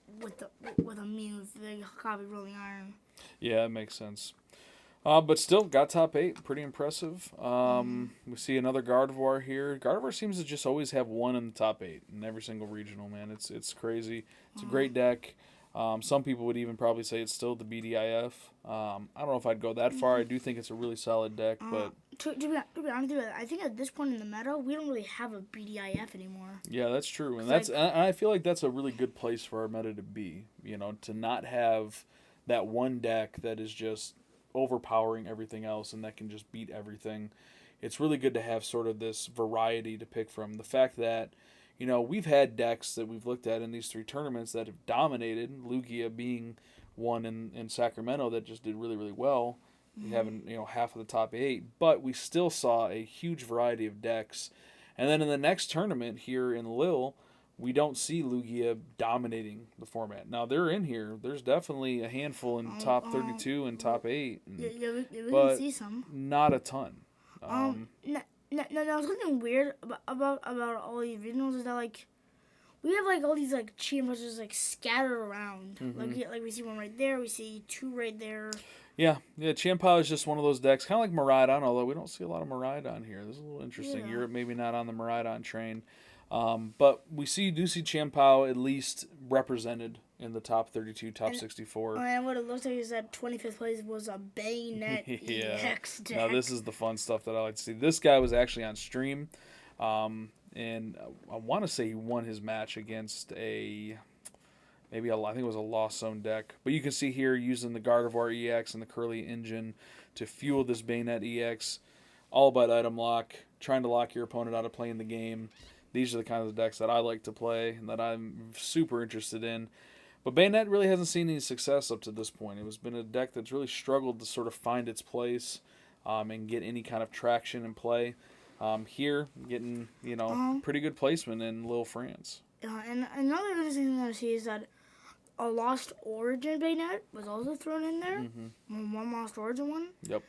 if they copy Rolling Iron. Yeah, that makes sense. But still, got top 8. Pretty impressive. We see another Gardevoir here. Gardevoir seems to just always have one in the top 8 in every single regional, man. It's crazy. It's a great deck. Some people would even probably say it's still the BDIF. I don't know if I'd go that far. I do think it's a really solid deck, but... To be honest with you, I think at this point in the meta, we don't really have a BDIF anymore. Yeah, that's true. And I feel like that's a really good place for our meta to be. To not have that one deck that is just overpowering everything else and that can just beat everything. It's really good to have sort of this variety to pick from. The fact that, we've had decks that we've looked at in these 3 tournaments that have dominated, Lugia being one in Sacramento that just did really, really well. We haven't, half of the top 8, but we still saw a huge variety of decks. And then in the next tournament here in Lille, we don't see Lugia dominating the format. Now, they're in here. There's definitely a handful in top 32 and top 8. We but can see some. Not a ton. No, something weird about all these regionals is that, like, we have, like, all these, like, Chiamas just, like, scattered around. Like we see one right there. We see 2 right there. Yeah, Chien-Pao is just one of those decks, kind of like Miraidon, although we don't see a lot of Miraidon here. This is a little interesting. Yeah. Europe maybe not on the Miraidon train. But do see Chien-Pao at least represented in the top 32, top 64. And what it looks like is that 25th place was a Bayonet EX deck. Now this is the fun stuff that I like to see. This guy was actually on stream, and I want to say he won his match against I think it was a Lost Zone deck. But you can see here using the Gardevoir EX and the Curly Engine to fuel this Bayonet EX. All about item lock, trying to lock your opponent out of playing the game. These are the kinds of decks that I like to play and that I'm super interested in. But Bayonet really hasn't seen any success up to this point. It has been a deck that's really struggled to sort of find its place and get any kind of traction and play. Here, getting, pretty good placement in Lille, France. And another interesting thing I see is that a Lost Origin Bayonet was also thrown in there. One Lost Origin one. Yep.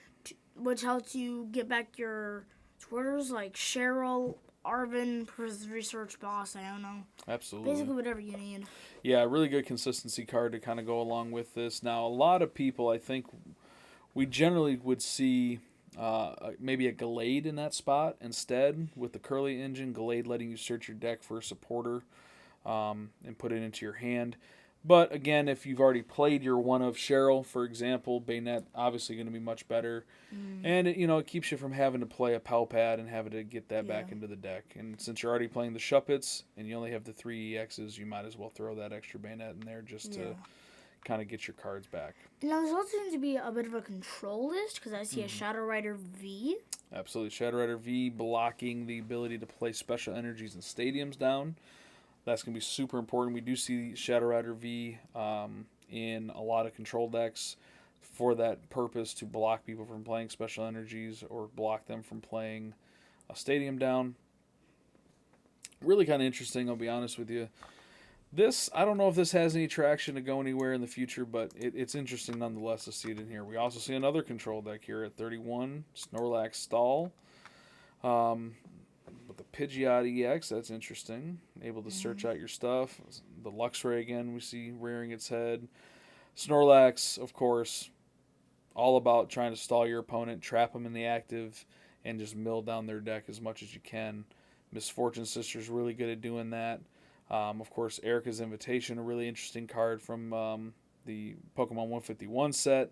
Which helps you get back your Twitters like Cheryl, Arvin, Research Boss, I don't know. Absolutely. Basically whatever you need. Yeah, a really good consistency card to kind of go along with this. Now, a lot of people, I think, we generally would see maybe a Gallade in that spot instead with the Curly Engine. Gallade letting you search your deck for a supporter and put it into your hand. But again, if you've already played your one of Cheryl, for example, Bayonet obviously going to be much better. And it keeps you from having to play a Palpad and having to get that back into the deck. And since you're already playing the Shuppets and you only have the 3 EXs, you might as well throw that extra Bayonet in there just to kind of get your cards back. Now, there's also seems to be a bit of a control list because I see a Shadow Rider V. Absolutely. Shadow Rider V blocking the ability to play special energies in stadiums down. That's going to be super important. We do see Shadow Rider V in a lot of control decks for that purpose, to block people from playing special energies or block them from playing a stadium down. Really kind of interesting, I'll be honest with you. This, I don't know if this has any traction to go anywhere in the future, but it's interesting nonetheless to see it in here. We also see another control deck here at 31, Snorlax Stall. With the Pidgeot EX, that's interesting. Able to search out your stuff. The Luxray again, we see rearing its head. Snorlax, of course, all about trying to stall your opponent, trap them in the active, and just mill down their deck as much as you can. Misfortune Sister's really good at doing that. Of course, Erica's Invitation, a really interesting card from the Pokemon 151 set.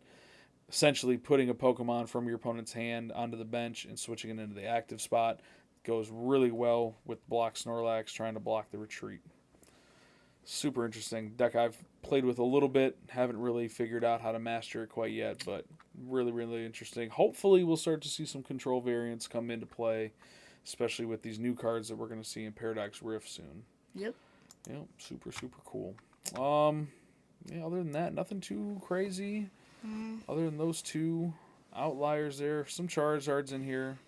Essentially putting a Pokemon from your opponent's hand onto the bench and switching it into the active spot. Goes really well with Block Snorlax, trying to block the retreat. Super interesting. Deck I've played with a little bit. Haven't really figured out how to master it quite yet, but really, really interesting. Hopefully we'll start to see some control variants come into play, especially with these new cards that we're going to see in Paradox Rift soon. Yep. Yep, super, super cool. Yeah, other than that, nothing too crazy. Other than those two outliers there. Some Charizards in here.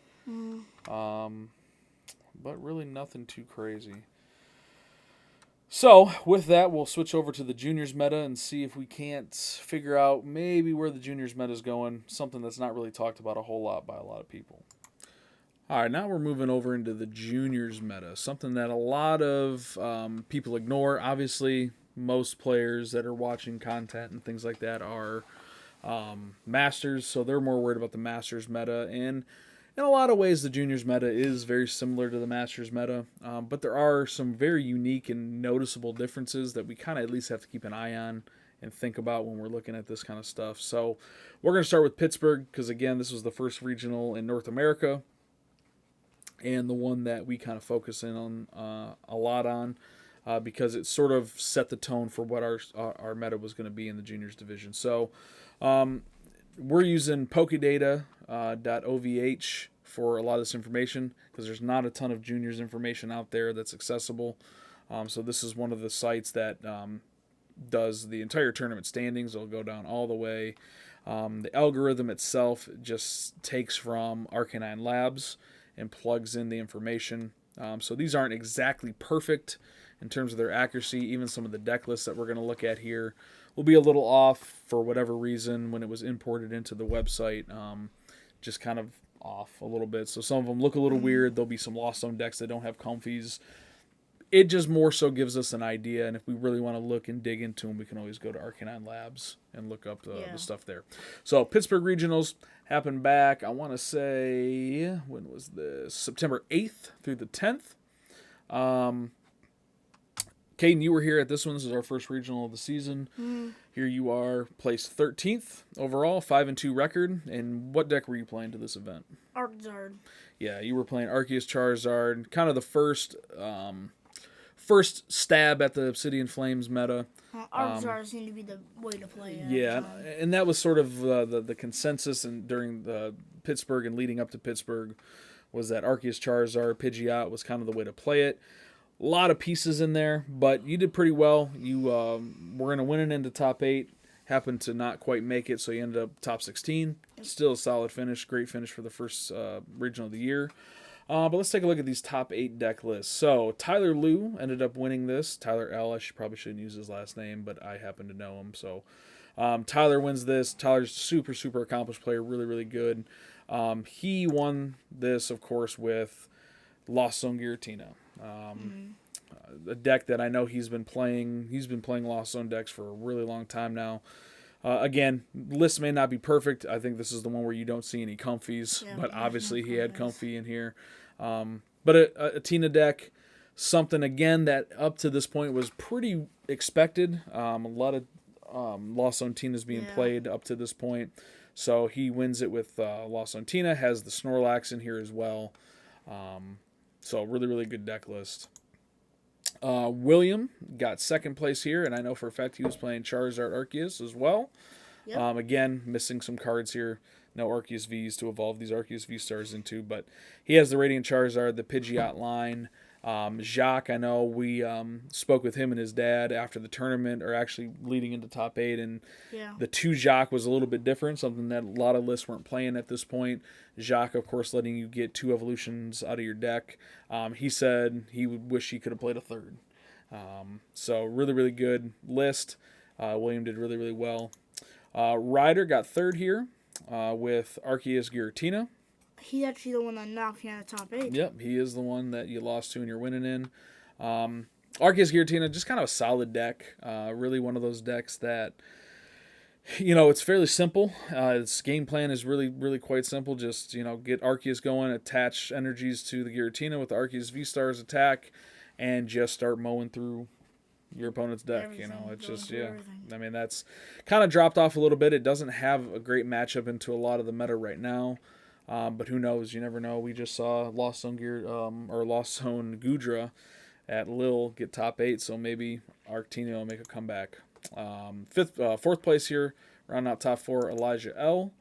But really nothing too crazy. So, with that, we'll switch over to the Juniors meta and see if we can't figure out maybe where the Juniors meta is going. Something that's not really talked about a whole lot by a lot of people. All right, now we're moving over into the Juniors meta. Something that a lot of people ignore. Obviously, most players that are watching content and things like that are Masters, so they're more worried about the Masters meta. And in a lot of ways, the Juniors meta is very similar to the Masters meta, but there are some very unique and noticeable differences that we kind of at least have to keep an eye on and think about when we're looking at this kind of stuff. So we're going to start with Pittsburgh because, again, this was the first regional in North America and the one that we kind of focus in on a lot on because it sort of set the tone for what our meta was going to be in the Juniors division. So we're using pokedata.ovh for a lot of this information because there's not a ton of Juniors information out there that's accessible. So this is one of the sites that does the entire tournament standings. It'll go down all the way. The algorithm itself just takes from Arcanine Labs and plugs in the information. So these aren't exactly perfect in terms of their accuracy. Even some of the deck lists that we're going to look at here will be a little off for whatever reason when it was imported into the website. Just kind of off a little bit. So some of them look a little weird. There'll be some Lost Zone decks that don't have comfies. It just more so gives us an idea, and if we really want to look and dig into them, we can always go to Arcanine Labs and look up the stuff there. So Pittsburgh Regionals happened back, I want to say, when was this? September 8th through the 10th. Caiden, you were here at this one. This is our first regional of the season. Here you are, placed 13th overall, 5-2 record. And what deck were you playing to this event? Arczard. Yeah, you were playing Arceus Charizard, kind of the first stab at the Obsidian Flames meta. Arczard seemed to be the way to play it. Yeah, and that was sort of the consensus and during the Pittsburgh and leading up to Pittsburgh was that Arceus Charizard, Pidgeot was kind of the way to play it. A lot of pieces in there, but you did pretty well. You were going to win it into top 8. Happened to not quite make it, so you ended up top 16. Still a solid finish. Great finish for the first regional of the year. But let's take a look at these top 8 deck lists. So Tyler Liu ended up winning this. Tyler L. I probably shouldn't use his last name, but I happen to know him. So Tyler wins this. Tyler's super, super accomplished player. Really, really good. He won this, of course, with Lost Zone Giratina. A deck that I know he's been playing. He's been playing Lost Zone decks for a really long time now. Again, list may not be perfect. I think this is the one where you don't see any comfies, but obviously he had comfy in here. But a Tina deck, something again that up to this point was pretty expected. A lot of Lost Zone Tinas being played up to this point. So he wins it with Lost Zone Tina, has the Snorlax in here as well. So really, really good deck list. William got second place here, and I know for a fact he was playing Charizard Arceus as well. Yep. Again, missing some cards here. No Arceus Vs to evolve these Arceus V-Stars into, but he has the Radiant Charizard, the Pidgeot line. Jacques, I know we spoke with him and his dad after the tournament, or actually leading into top 8, and Yeah. the 2 Jacques was a little bit different, something that a lot of lists weren't playing at this point. Jacques, of course, letting you get 2 evolutions out of your deck. He said he would wish he could have played a third. So really, really good list. William did really, really well. Ryder got third here with Arceus Giratina. He's actually the one that knocked me out of top 8. Yep, he is the one that you lost to and you're winning in. Arceus Giratina, just kind of a solid deck. Really one of those decks that, it's fairly simple. Its game plan is really, really quite simple. Just, get Arceus going, attach energies to the Giratina with the Arceus V-Stars attack, and just start mowing through your opponent's deck. It's just, I mean, that's kind of dropped off a little bit. It doesn't have a great matchup into a lot of the meta right now. But who knows? You never know. We just saw Lost Zone Gudra at Lille get top 8, so maybe Arctina will make a comeback. Fourth place here, round out top 4, Elijah L.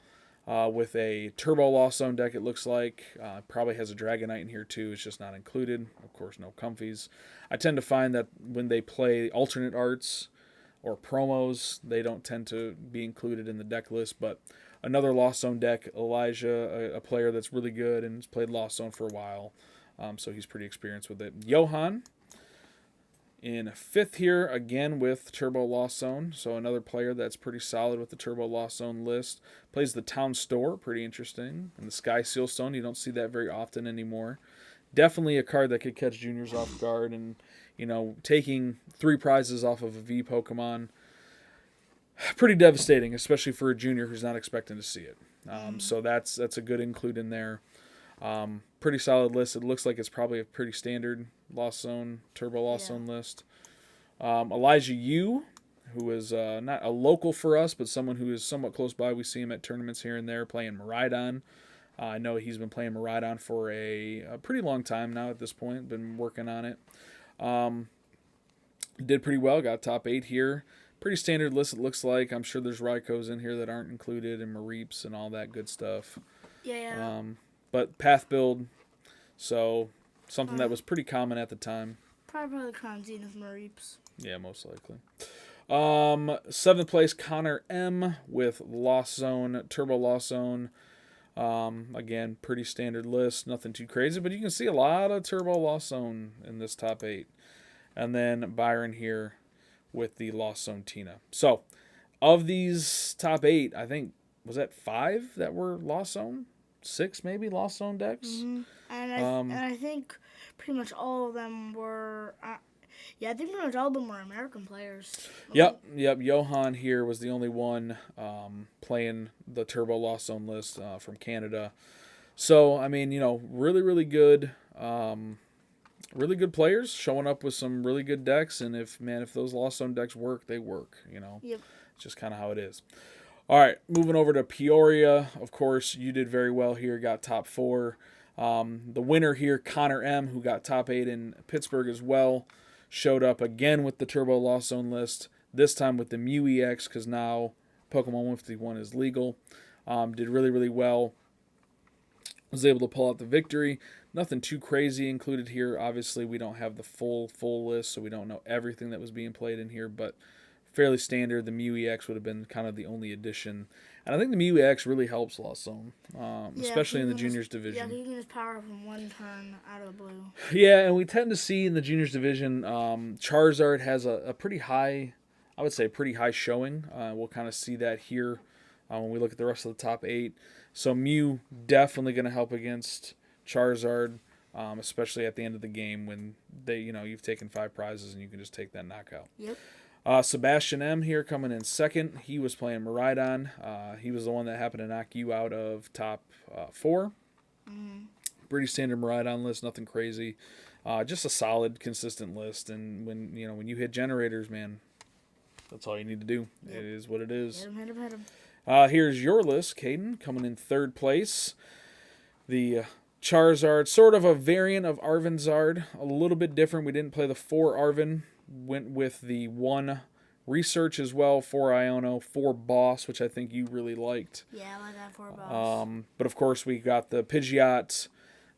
With a Turbo Lost Zone deck, it looks like. Probably has a Dragonite in here too. It's just not included. Of course, no Comfies. I tend to find that when they play alternate arts or promos, they don't tend to be included in the deck list, but another Lost Zone deck, Elijah, a player that's really good and has played Lost Zone for a while, so he's pretty experienced with it. Johan in 5th here, again with Turbo Lost Zone, so another player that's pretty solid with the Turbo Lost Zone list. Plays the Town Store, pretty interesting. And the Sky Seal Stone, you don't see that very often anymore. Definitely a card that could catch juniors off guard, and, taking 3 prizes off of a V Pokemon, pretty devastating, especially for a junior who's not expecting to see it. So that's a good include in there. Pretty solid list. It looks like it's probably a pretty standard Lost Zone, Turbo Lost Zone list. Elijah Yu, who is not a local for us, but someone who is somewhat close by. We see him at tournaments here and there playing Miraidon. I know he's been playing Miraidon for a pretty long time now at this point, been working on it. Did pretty well, got top 8 here. Pretty standard list, it looks like. I'm sure there's Raikos in here that aren't included, and Mareeps and all that good stuff. Yeah. But path build, so something that was pretty common at the time. Probably the Crown Zenith Mareeps. Yeah, most likely. 7th place, Connor M. with Lost Zone, Turbo Lost Zone. Again, pretty standard list, nothing too crazy, but you can see a lot of Turbo Lost Zone in this top 8. And then Byron here with the Lost Zone Tina. So, of these top 8, I think, was that 5 that were Lost Zone? 6 maybe Lost Zone decks? Mm-hmm. And I think pretty much all of them were... I think pretty much all of them were American players. Yep. Johan here was the only one playing the Turbo Lost Zone list from Canada. So, I mean, really, really good... really good players showing up with some really good decks, and if those Lost Zone decks work, they work, Yep. It's just kind of how it is. All right, moving over to Peoria. Of course, you did very well here, got top 4. The winner here, Connor M., who got top 8 in Pittsburgh as well, showed up again with the Turbo Lost Zone list, this time with the Mew EX, because now Pokemon 151 is legal. Did really, really well. Was able to pull out the victory. Nothing too crazy included here. Obviously, we don't have the full list, so we don't know everything that was being played in here, but fairly standard. The Mew EX would have been kind of the only addition. And I think the Mew EX really helps Lost Zone, especially in the juniors division. Yeah, you can just power from one turn out of the blue. Yeah, and we tend to see in the juniors division, Charizard has a pretty high, I would say pretty high showing. We'll kind of see that here when we look at the rest of the top 8. So Mew definitely going to help against Charizard, especially at the end of the game when you've taken 5 prizes and you can just take that knockout. Yep. Sebastian M. here coming in 2nd. He was playing Miraidon. He was the one that happened to knock you out of top 4. Mm-hmm. Pretty standard Miraidon list, nothing crazy. Just a solid, consistent list. And when you hit generators, man, that's all you need to do. Yep. It is what it is. Hit him. Here's your list, Caiden, coming in 3rd place. The Charizard, sort of a variant of Arvinzard, a little bit different. We didn't play the 4 Arvin. Went with the 1 Research as well, 4 Iono, 4 Boss, which I think you really liked. Yeah, I like that 4 Boss. But of course, we got the Pidgeot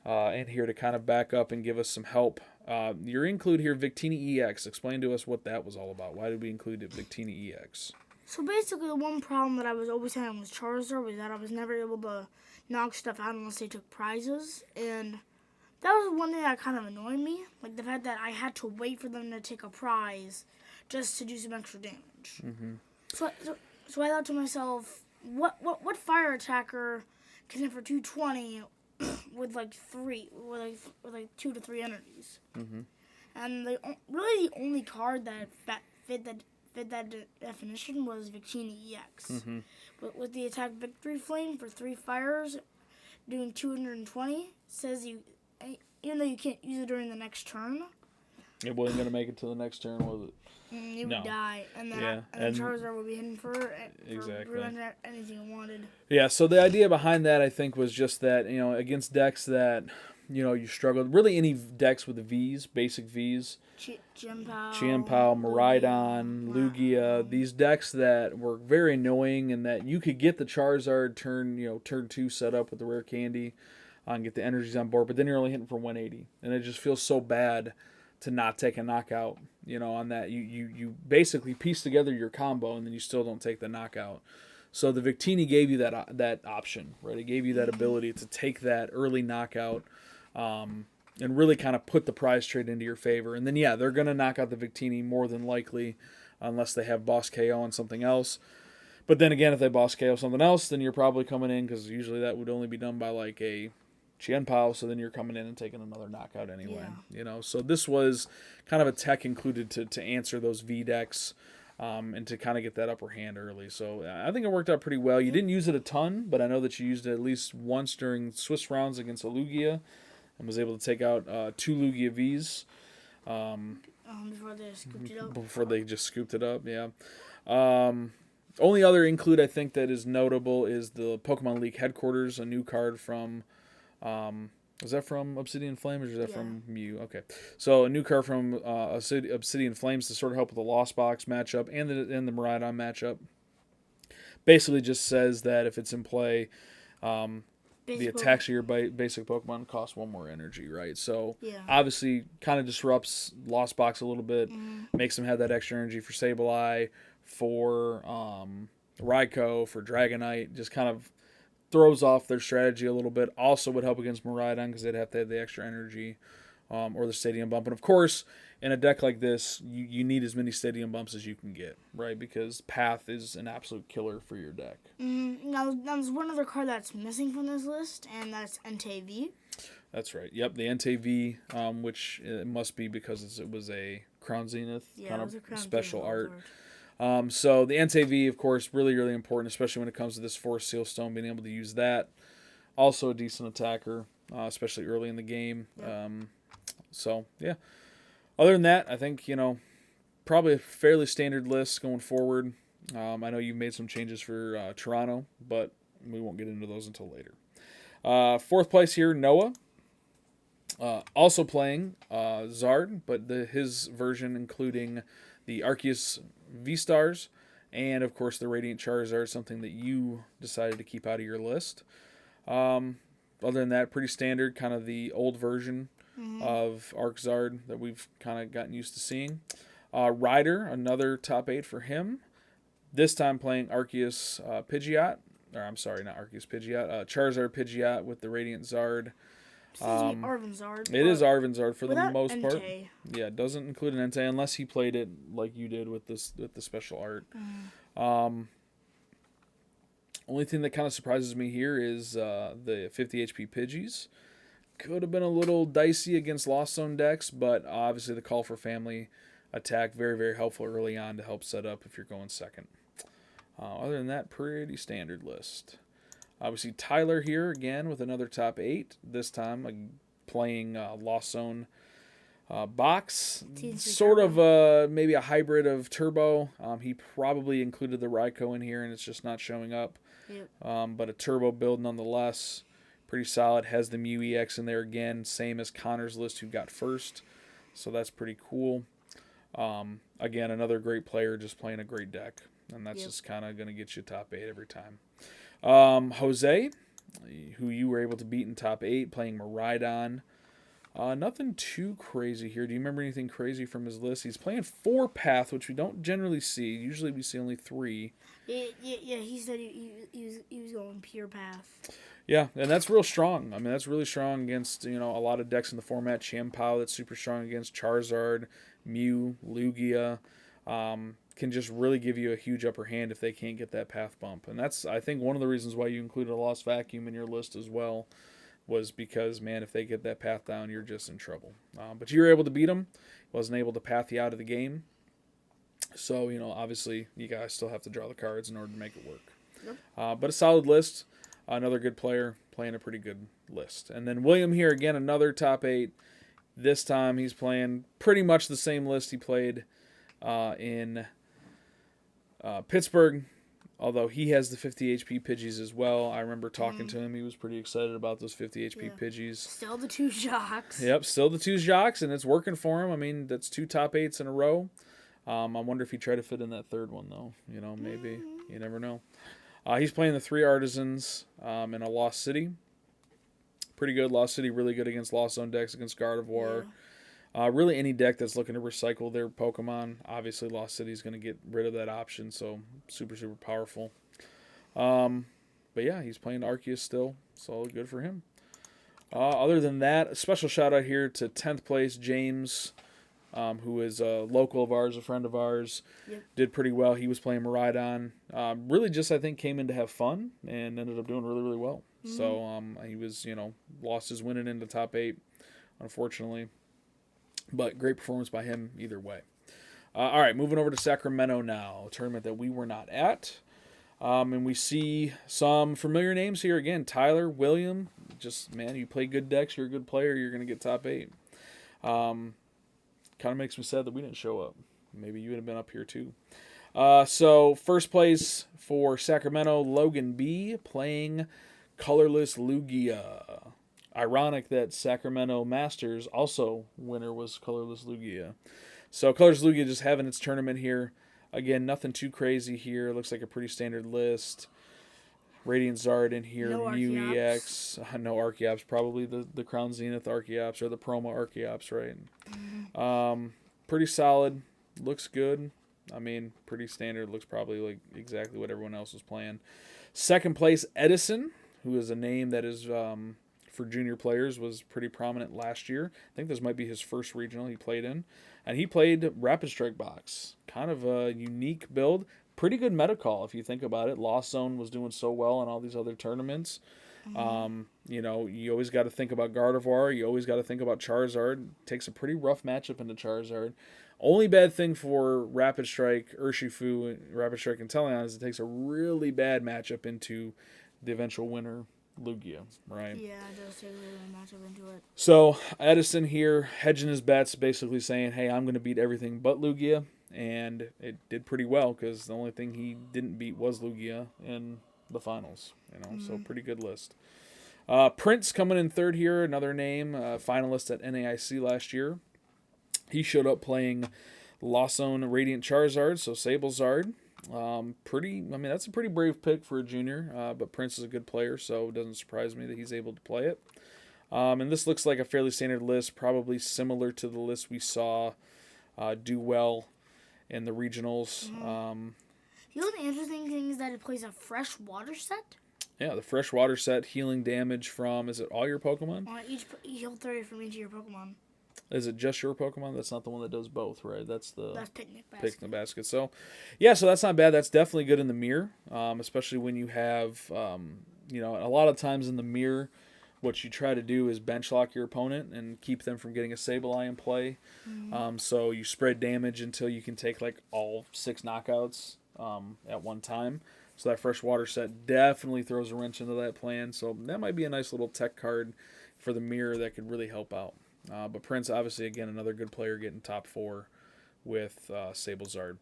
in here to kind of back up and give us some help Your include here, Victini EX. Explain to us what that was all about. Why did we include Victini EX? So basically, the one problem that I was always having with Charizard was that I was never able to knock stuff out unless they took prizes, and that was one thing that kind of annoyed me. Like the fact that I had to wait for them to take a prize just to do some extra damage. Mm-hmm. So I thought to myself, what fire attacker can hit for 220 with like 2 to 3 energies? Mm-hmm. And really the only card that fit that definition was Victini EX. Mm-hmm. But with the attack Victory Flame for 3 fires, doing 220, says even though you can't use it during the next turn, It wasn't going to make it to the next turn, was it? you would die, and then Charizard would be hitting for exactly anything it wanted. Yeah, so the idea behind that, I think, was just that, against decks that, you struggled, really any decks with the Vs, basic Vs, Chien-Pao, Miraidon, Lugia, these decks that were very annoying and that you could get the Charizard turn 2 set up with the rare candy and get the energies on board, but then you're only hitting for 180, and it just feels so bad to not take a knockout, on that. You basically piece together your combo and then you still don't take the knockout. So the Victini gave you that option, right? It gave you that ability to take that early knockout and really kind of put the prize trade into your favor. And then, they're going to knock out the Victini more than likely unless they have boss KO on something else. But then again, if they boss KO something else, then you're probably coming in because usually that would only be done by like a Chien-Pao, so then you're coming in and taking another knockout anyway. So this was kind of a tech included to answer those V decks and to kind of get that upper hand early. So I think it worked out pretty well. You didn't use it a ton, but I know that you used it at least once during Swiss rounds against a Lugia and was able to take out 2 Lugia Vs. Before they scooped it up. Before they just scooped it up, yeah. Only other include I think that is notable is the Pokemon League headquarters, a new card from... was that from Obsidian Flames or is that from Mew? Okay. So a new card from Obsidian Flames to sort of help with the Lost Box matchup and the Miraidon matchup. Basically just says that if it's in play, the attacks of your basic Pokemon cost 1 more energy, right? So obviously kind of disrupts Lost Box a little bit, makes them have that extra energy for Sableye, for Raikou, for Dragonite, just kind of throws off their strategy a little bit. Also would help against Miraidon because they'd have to have the extra energy or the Stadium Bump. And of course, in a deck like this, you need as many Stadium Bumps as you can get, right? Because Path is an absolute killer for your deck. Now, there's one other card that's missing from this list, and that's NTV. That's right. Yep, the NTV, which it must be because it was a Crown Zenith kind of special art. So the NTV, of course, really, really important, especially when it comes to this Forest Seal Stone, being able to use that. Also a decent attacker, especially early in the game. Yep. Other than that, I think, probably a fairly standard list going forward. I know you've made some changes for Toronto, but we won't get into those until later. 4th place here, Noah. Also playing Zard, but his version including the Arceus V-Stars, and of course the Radiant Charizard, something that you decided to keep out of your list. Other than that, pretty standard, kind of the old version of Arczard that we've kind of gotten used to seeing. Ryder, another top 8 for him. This time playing Arceus Pidgeot. Or I'm sorry, not Arceus Pidgeot. Charizard Pidgeot with the Radiant Zard. Arvanzard. It is Arvanzard for the most Entei. part. Yeah, it doesn't include an Entei unless he played it like you did with the special art. Only thing that kind of surprises me here is the 50 HP Pidgeys. Could have been a little dicey against Lost Zone decks, but obviously the Call for Family attack very, very helpful early on to help set up if you're going second. Other than that, pretty standard list. Obviously, Tyler here again with another top 8. This time playing Lost Zone box. Sort of maybe a hybrid of Turbo. He probably included the Raikou in here and it's just not showing up. Yep. But a Turbo build nonetheless. Pretty solid. Has the Mew EX in there again. Same as Connor's list who got first. So that's pretty cool. Again, another great player just playing a great deck. And that's just kind of going to get you top 8 every time. Jose, who you were able to beat in top 8, playing Miraidon. Nothing too crazy here. Do you remember anything crazy from his list? He's playing 4 path, which we don't generally see. Usually we see only 3. Yeah. He said he was going pure path. Yeah, and that's real strong. I mean, that's really strong against, a lot of decks in the format. Chien-Pao, that's super strong against Charizard, Mew, Lugia. Can just really give you a huge upper hand if they can't get that path bump. And that's, I think, one of the reasons why you included a Lost Vacuum in your list as well, was because, man, if they get that path down, you're just in trouble. But you were able to beat him. Wasn't able to path you out of the game. So, obviously, you guys still have to draw the cards in order to make it work. Yep. But a solid list. Another good player playing a pretty good list. And then William here, again, another top 8. This time he's playing pretty much the same list he played in Pittsburgh, although he has the 50 HP Pidgeys as well. I remember talking to him. He was pretty excited about those 50 HP Pidgeys. Still the 2 Jocks. Yep, still the 2 Jocks, and it's working for him. I mean, that's 2 top 8s in a row. I wonder if he tried to fit in that third one, though. Maybe. You never know. He's playing the 3 Artisans in a Lost City. Pretty good. Lost City really good against Lost Zone decks, against Gardevoir. Really any deck that's looking to recycle their Pokemon. Obviously, Lost City is going to get rid of that option, so super, super powerful. But yeah, he's playing Arceus still, so good for him. Other than that, a special shout out here to 10th place James, who is a local of ours, a friend of ours. Yep. Did pretty well. He was playing Miraidon. Really just, I think, came in to have fun and ended up doing really, really well. So he was, lost his winning into top 8, unfortunately. But great performance by him either way. All right, moving over to Sacramento now, a tournament that we were not at. And we see some familiar names here. Again, Tyler, William. Just, man, you play good decks, you're a good player, you're going to get top 8. Kind of makes me sad that we didn't show up. Maybe you would have been up here too. So first place for Sacramento, Logan B. playing colorless Lugia. Ironic that Sacramento Masters also winner was colorless Lugia. So colorless Lugia just having its tournament here. Again, nothing too crazy here. Looks like a pretty standard list. Radiant Zard in here, No Mew Archeops. EX, no Archeops, probably the Crown Zenith Archeops or the Promo Archeops, right? Pretty solid, looks good. I mean, pretty standard, looks probably like exactly what everyone else was playing. Second place, Edison, who is a name that is for junior players, was pretty prominent last year. I think this might be his first regional he played in. And he played Rapid Strike Box, kind of a unique build. Pretty good meta call if you think about it. Lost Zone was doing so well in all these other tournaments. You always got to think about Gardevoir. You always got to think about Charizard. Takes a pretty rough matchup into Charizard. Only bad thing for Rapid Strike, Urshifu, Rapid Strike, and Teleon is it takes a really bad matchup into the eventual winner, Lugia, right? Yeah, it does take a really matchup into it. So Edison here hedging his bets, basically saying, "Hey, I'm going to beat everything but Lugia." And it did pretty well because the only thing he didn't beat was Lugia in the finals. So pretty good list. Prince coming in third here, another name, finalist at NAIC last year. He showed up playing Lost Zone Radiant Charizard, so Sable Zard. That's a pretty brave pick for a junior, but Prince is a good player, so it doesn't surprise me that he's able to play it. And this looks like a fairly standard list, probably similar to the list we saw do well in the regionals. The only interesting thing is that it plays a fresh water set. Yeah, the fresh water set, healing damage from, is it all your Pokemon? Each heal 30 from each of your Pokemon. Is it just your Pokemon? That's not the one that does both, right? That's Picnic Basket. Picnic Basket. So, yeah, so that's not bad. That's definitely good in the mirror, especially when you have, a lot of times in the mirror, what you try to do is bench lock your opponent and keep them from getting a Sableye in play. So you spread damage until you can take like all 6 knockouts at one time. So that fresh water set definitely throws a wrench into that plan. So that might be a nice little tech card for the mirror that could really help out. But Prince, obviously, again, another good player getting top 4 with Sable Zard.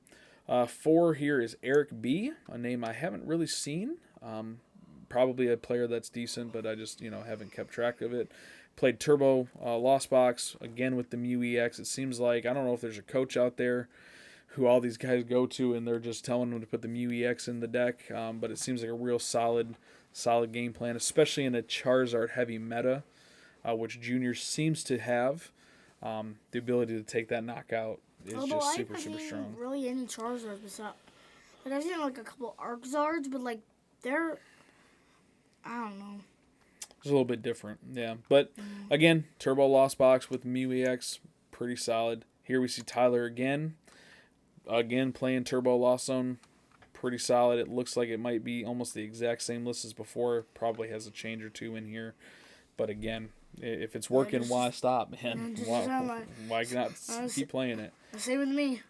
4 here is Eric B., a name I haven't really seen. Probably a player that's decent, but I just, haven't kept track of it. Played Turbo Lost Box, again with the Mew EX. It seems like, I don't know if there's a coach out there who all these guys go to and they're just telling them to put the Mew EX in the deck, but it seems like a real solid game plan, especially in a Charizard heavy meta. which Junior seems to have. The ability to take that knockout is Although just I super, haven't super seen strong. really any Charizards besides. Like, I've seen like a couple Arczards, but like they're, I don't know. It's a little bit different, yeah. But again, Turbo Lost Box with Mew EX, pretty solid. Here we see Tyler again. Again, playing Turbo Lost Zone, pretty solid. It looks like it might be almost the exact same list as before. Probably has a change or two in here. But again, if it's working, why stop, man? Why not keep playing it? Same with me.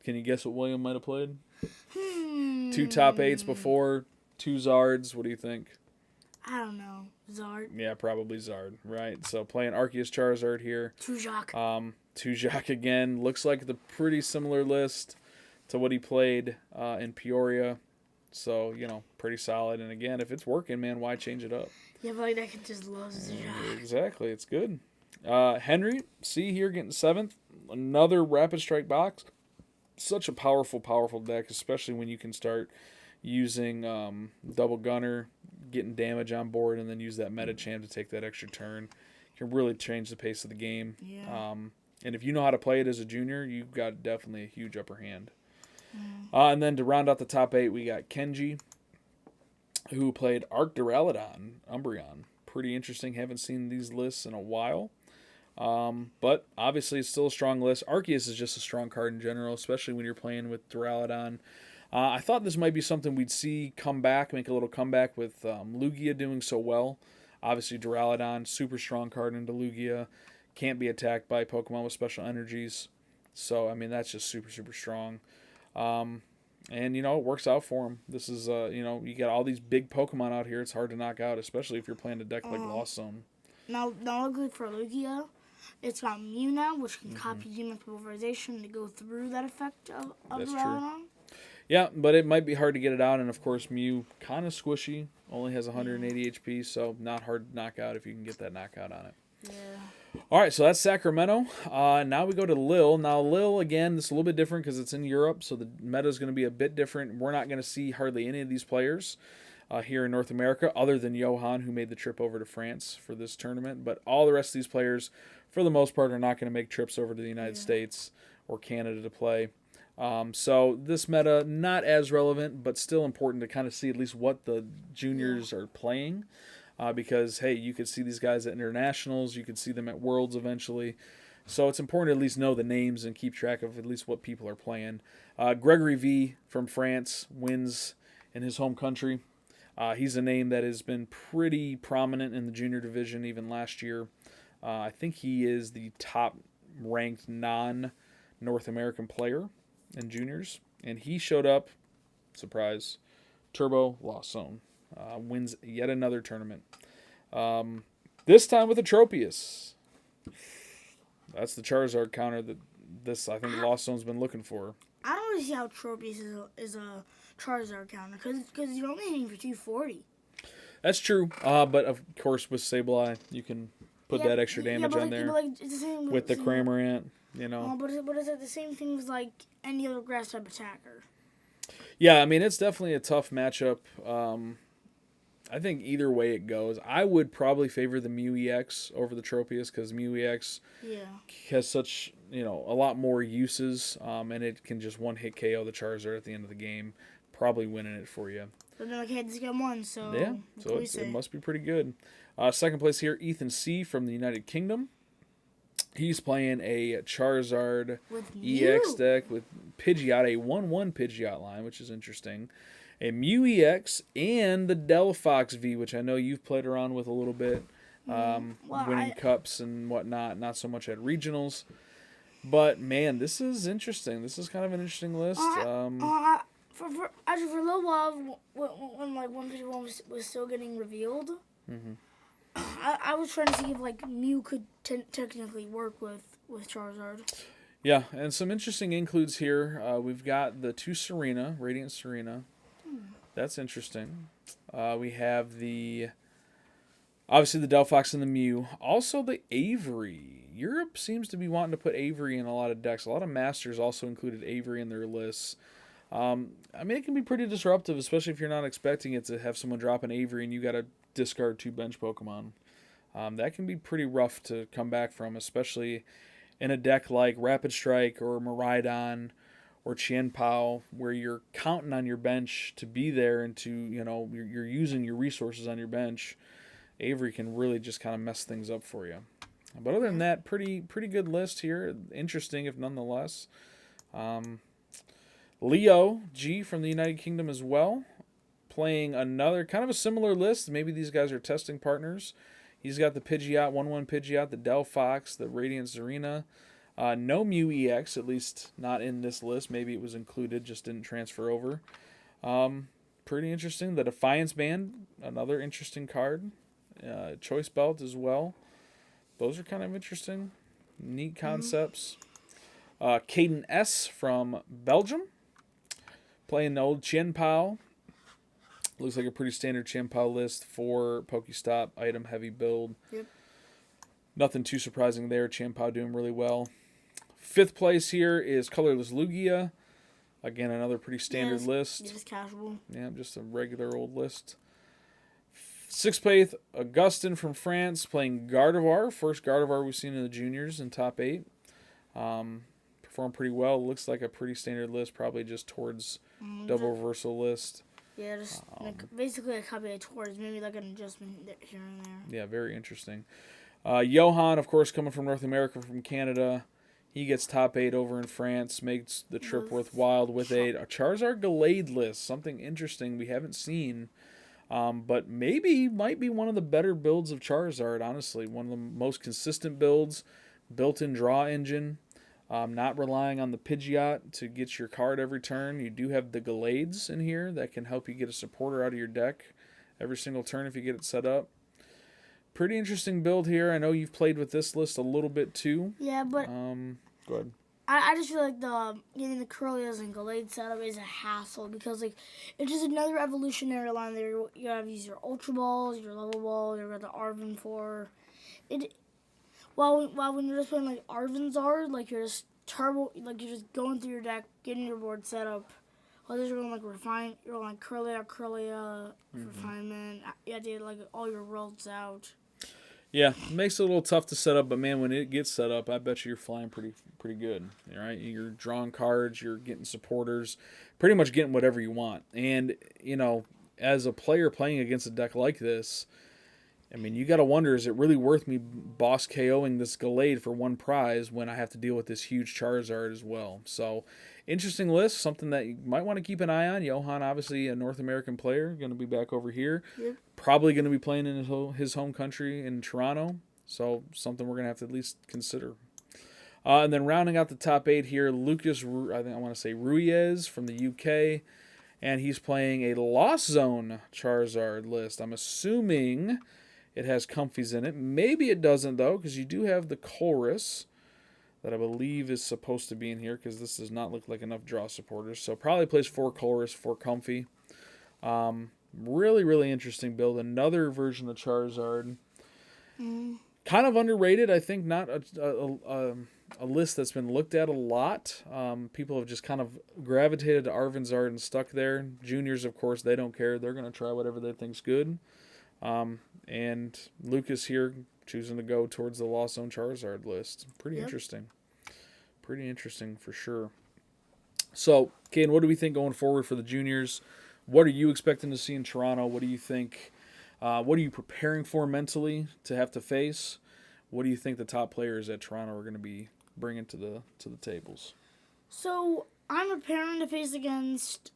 Can you guess what William might have played? Hmm. 2 top 8s before, 2 Zards. What do you think? I don't know. Zard. Yeah, probably Zard, right? So playing Arceus Charizard here. Tujok. Tujok again. Looks like the pretty similar list to what he played in Peoria. So, pretty solid. And again, if it's working, man, why change it up? Yeah, but like that kid just loves Tujok. Exactly. It's good. Henry, C here getting 7th. Another Rapid Strike box. Such a powerful, powerful deck, especially when you can start using Double Gunner, getting damage on board, and then use that Meta Champ to take that extra turn. Can really change the pace of the game. Yeah. And if you know how to play it as a junior, you've got definitely a huge upper hand. And then to round out the top 8, we got Kenji, who played Arc Duraludon, Umbreon. Pretty interesting. Haven't seen these lists in a while. But obviously it's still a strong list. Arceus is just a strong card in general, especially when you're playing with Duraludon. I thought this might be something we'd see make a little comeback with Lugia doing so well. Obviously Duraludon, super strong card into Lugia. Can't be attacked by Pokemon with special energies. So, I mean, that's just super, super strong. And, it works out for him. This is, you got all these big Pokemon out here. It's hard to knock out, especially if you're playing a deck like Lost Zone. Now, not good for Lugia. It's got Mew now, which can copy Demon Pulverization to go through that effect of Duraludon. Yeah, but it might be hard to get it out, and of course Mew kind of squishy, only has 180 HP, so not hard to knock out if you can get that knockout on it. Yeah. All right, so that's Sacramento. Now we go to Lille. Now Lille, again, this is a little bit different because it's in Europe, so the meta is going to be a bit different. We're not going to see hardly any of these players here in North America, other than Johan, who made the trip over to France for this tournament. But all the rest of these players, for the most part, are not going to make trips over to the United States or Canada to play. So this meta, not as relevant, but still important to kind of see at least what the juniors are playing. Because, hey, you could see these guys at internationals. You could see them at Worlds eventually. So it's important to at least know the names and keep track of at least what people are playing. Gregory V from France wins in his home country. He's a name that has been pretty prominent in the junior division even last year. I think he is the top-ranked non-North American player in juniors. And he showed up, surprise, Turbo Lost Zone. Wins yet another tournament. This time with a Tropius. That's the Charizard counter that I think Lost Zone's been looking for. I don't really see how Tropius is a Charizard counter because you're only hitting for 240. That's true. But of course with Sableye, you can put that extra damage on there. But it's the same with the Cramorant, But is it the same thing as like any other grass type attacker? Yeah, I mean, it's definitely a tough matchup. I think either way it goes, I would probably favor the Mew EX over the Tropius because Mew EX has such, a lot more uses, and it can just one-hit KO the Charizard at the end of the game, probably winning it for you. But then, I just got one, so... Yeah, so it must be pretty good. Second place here, Ethan C. from the United Kingdom. He's playing a Charizard EX deck with Pidgeot, a 1-1 Pidgeot line, which is interesting. A Mew EX and the Delphox V, which I know you've played around with a little bit, winning cups and whatnot, not so much at regionals. But, man, this is interesting. This is kind of an interesting list. For a little while, when Pidgeot was still getting revealed, I was trying to see if, Mew could technically work with Charizard. Yeah, and some interesting includes here. We've got the 2 Serena, Radiant Serena. That's interesting. We have obviously the Delphox and the Mew. Also the Avery. Europe seems to be wanting to put Avery in a lot of decks. A lot of Masters also included Avery in their lists. I mean, it can be pretty disruptive, especially if you're not expecting it to have someone drop an Avery and you got to discard 2 bench Pokemon. that can be pretty rough to come back from, especially in a deck like Rapid Strike or Miraidon or Chien Pao, where you're counting on your bench to be there and to, you're using your resources on your bench. Avery can really just kind of mess things up for you. But other than that, pretty good list here. Interesting, if nonetheless. Leo G from the United Kingdom as well, playing another kind of a similar list. Maybe these guys are testing partners. He's got the Pidgeot, 1/1 Pidgeot, the Delphox, the Radiant Zarina. No Mew EX, at least not in this list. Maybe it was included, just didn't transfer over. Pretty interesting. The Defiance Band, another interesting card. Choice Belt as well. Those are kind of interesting. Neat concepts. Caiden S from Belgium, playing the old Chien Pao. Looks like a pretty standard Chien Pao list for Pokestop item heavy build. Yep. Nothing too surprising there. Chien Pao doing really well. 5th place here is Colorless Lugia. Again, another pretty standard list. Just casual. Yeah, just a regular old list. 6th place, Augustin from France, playing Gardevoir. First Gardevoir we've seen in the juniors in top 8. Performed pretty well. Looks like a pretty standard list, probably just towards double reversal list. Yeah, just basically a copy of towards, maybe like an adjustment here and there. Yeah, very interesting. Johan, of course, coming from North America, from Canada. He gets top 8 over in France, makes the trip worthwhile with a Charizard Gallade list. Something interesting we haven't seen. But maybe might be one of the better builds of Charizard, honestly. One of the most consistent builds, built-in draw engine, not relying on the Pidgeot to get your card every turn. You do have the Gallades in here that can help you get a supporter out of your deck every single turn if you get it set up. Pretty interesting build here. I know you've played with this list a little bit too. Yeah, but go ahead. I just feel like getting the Curlias and Gallade setup is a hassle because it's just another evolutionary line there. You gotta use your Ultra Balls, your Level Ball, you got the Arven for it. While when you're just playing like Arvenzard, like you're just you're just going through your deck, getting your board set up. Others are going like refine. You're going like Curlia, refinement. You have to get like all your worlds out. Yeah, it makes it a little tough to set up, but man, when it gets set up, I bet you're flying pretty good. All right, you're drawing cards, you're getting supporters, pretty much getting whatever you want. And as a player playing against a deck like this, I mean, you got to wonder, is it really worth me boss KOing this Gallade for one prize when I have to deal with this huge Charizard as well? So, interesting list, something that you might want to keep an eye on. Johan, obviously a North American player, going to be back over here. Yep. Probably going to be playing in his home country in Toronto. So, something we're going to have to at least consider. And then rounding out the top 8 here, Lucas, Ruiz from the UK. And he's playing a Lost Zone Charizard list. I'm assuming it has Comfies in it. Maybe it doesn't, though, because you do have the Colress that I believe is supposed to be in here, because this does not look like enough draw supporters. So probably plays 4 Colress, 4 Comfy. Really, really interesting build. Another version of Charizard. Kind of underrated. I think not a list that's been looked at a lot. People have just kind of gravitated to Arvenzard and stuck there. Juniors, of course, they don't care. They're going to try whatever they think's good. And Lucas here choosing to go towards the Lost Zone Charizard list. Pretty interesting. Pretty interesting for sure. So, Caden, what do we think going forward for the juniors? What are you expecting to see in Toronto? What do you think? What are you preparing for mentally to have to face? What do you think the top players at Toronto are going to be bringing to the tables? So I'm preparing to face against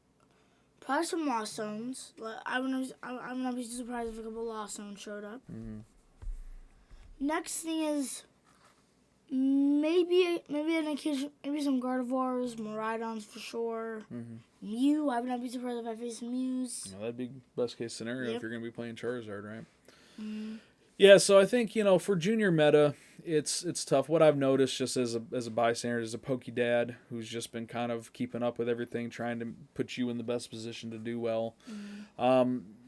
probably some Lost Zones. I would not be surprised if a couple Lost Zones showed up. Next thing is maybe an occasion, maybe some Gardevoirs, Miraidons for sure. Mew, I would not be surprised if I face Mews. That'd be best case scenario if you're going to be playing Charizard, right? Yeah, so I think, for junior meta, it's tough. What I've noticed just as a bystander is a Pokedad who's just been kind of keeping up with everything, trying to put you in the best position to do well.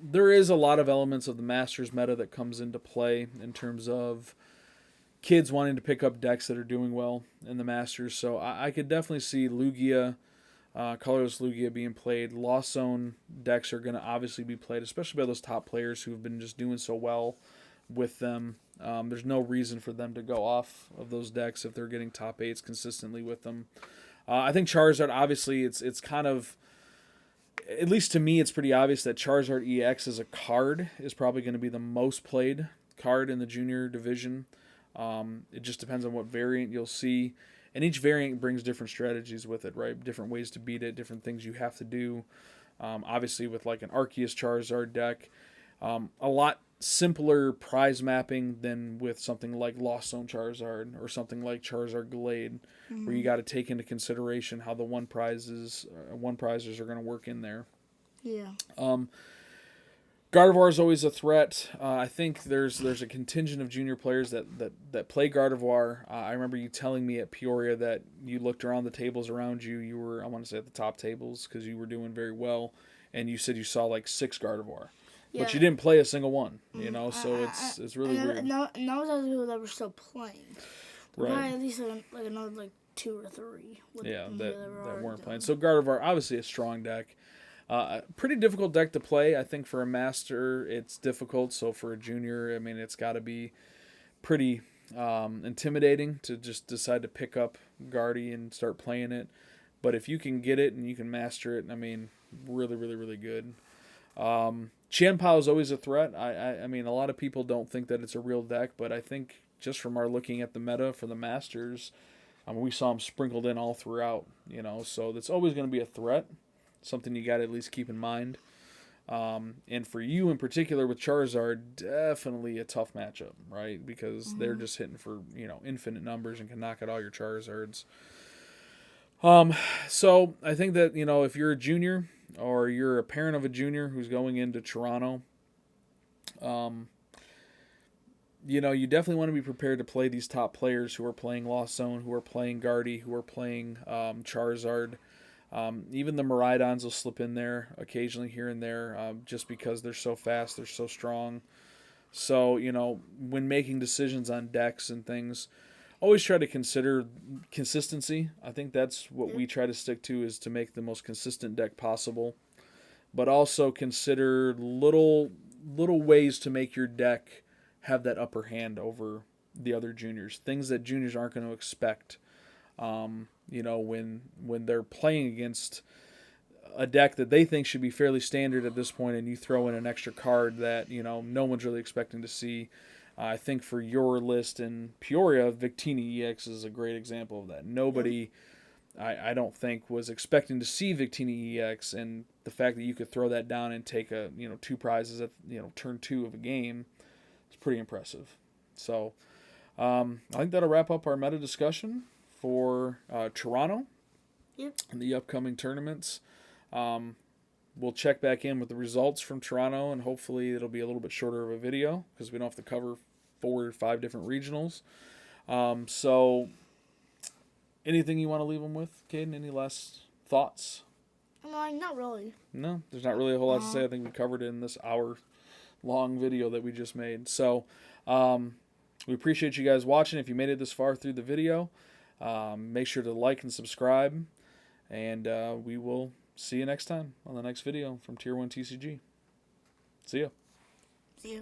There is a lot of elements of the Masters meta that comes into play in terms of kids wanting to pick up decks that are doing well in the Masters. So I could definitely see Lugia, Colorless Lugia being played. Lost Zone decks are going to obviously be played, especially by those top players who have been just doing so well with them. There's no reason for them to go off of those decks if they're getting top 8s consistently with them. I think Charizard, obviously, it's kind of, at least to me, it's pretty obvious that Charizard EX as a card is probably going to be the most played card in the junior division. It just depends on what variant you'll see. And each variant brings different strategies with it, right? Different ways to beat it, different things you have to do. Obviously, with like an Arceus Charizard deck, a lot simpler prize mapping than with something like Lost Zone Charizard or something like Charizard Glade, where you got to take into consideration how the one prizers are going to work in there. Yeah. Gardevoir is always a threat. I think there's a contingent of junior players that play Gardevoir. I remember you telling me at Peoria that you looked around the tables around you. You were, I want to say, at the top tables because you were doing very well, and you said you saw like 6 Gardevoir, Yeah. but you didn't play a single one. You know, so it's really weird. And those are the people that were still playing. Right. At least like another like 2 or 3. That weren't playing. So Gardevoir, obviously a strong deck. Pretty difficult deck to play. I think for a master, it's difficult. So for a junior, I mean, it's got to be pretty intimidating to just decide to pick up Guardy and start playing it. But if you can get it and you can master it, I mean, really, really, really good. Qianpao is always a threat. I mean, a lot of people don't think that it's a real deck, but I think just from our looking at the meta for the masters, we saw them sprinkled in all throughout. You know, so that's always going to be a threat. Something you got to at least keep in mind. And for you in particular with Charizard, definitely a tough matchup, right? Because they're just hitting for, infinite numbers and can knock out all your Charizards. So I think that, if you're a junior or you're a parent of a junior who's going into Toronto, you definitely want to be prepared to play these top players who are playing Lost Zone, who are playing Guardy, who are playing Charizard. Even the Miraidons will slip in there occasionally here and there just because they're so fast, they're so strong. So, when making decisions on decks and things, always try to consider consistency. I think that's what we try to stick to, is to make the most consistent deck possible. But also consider little ways to make your deck have that upper hand over the other juniors. Things that juniors aren't going to expect. When they're playing against a deck that they think should be fairly standard at this point, and you throw in an extra card that, no one's really expecting to see. I think for your list in Peoria, Victini EX is a great example of that. Nobody, I don't think, was expecting to see Victini EX, and the fact that you could throw that down and take 2 prizes at, turn 2 of a game is pretty impressive. So I think that'll wrap up our meta discussion for Toronto and the upcoming tournaments. We'll check back in with the results from Toronto, and hopefully it'll be a little bit shorter of a video because we don't have to cover 4 or 5 different regionals. So anything you want to leave them with, Caiden? Any last thoughts? Not really. No, there's not really a whole lot to say. I think we covered it in this hour-long video that we just made. So we appreciate you guys watching. If you made it this far through the video, make sure to like and subscribe, and we will see you next time on the next video from Tier 1 TCG. See ya. See ya.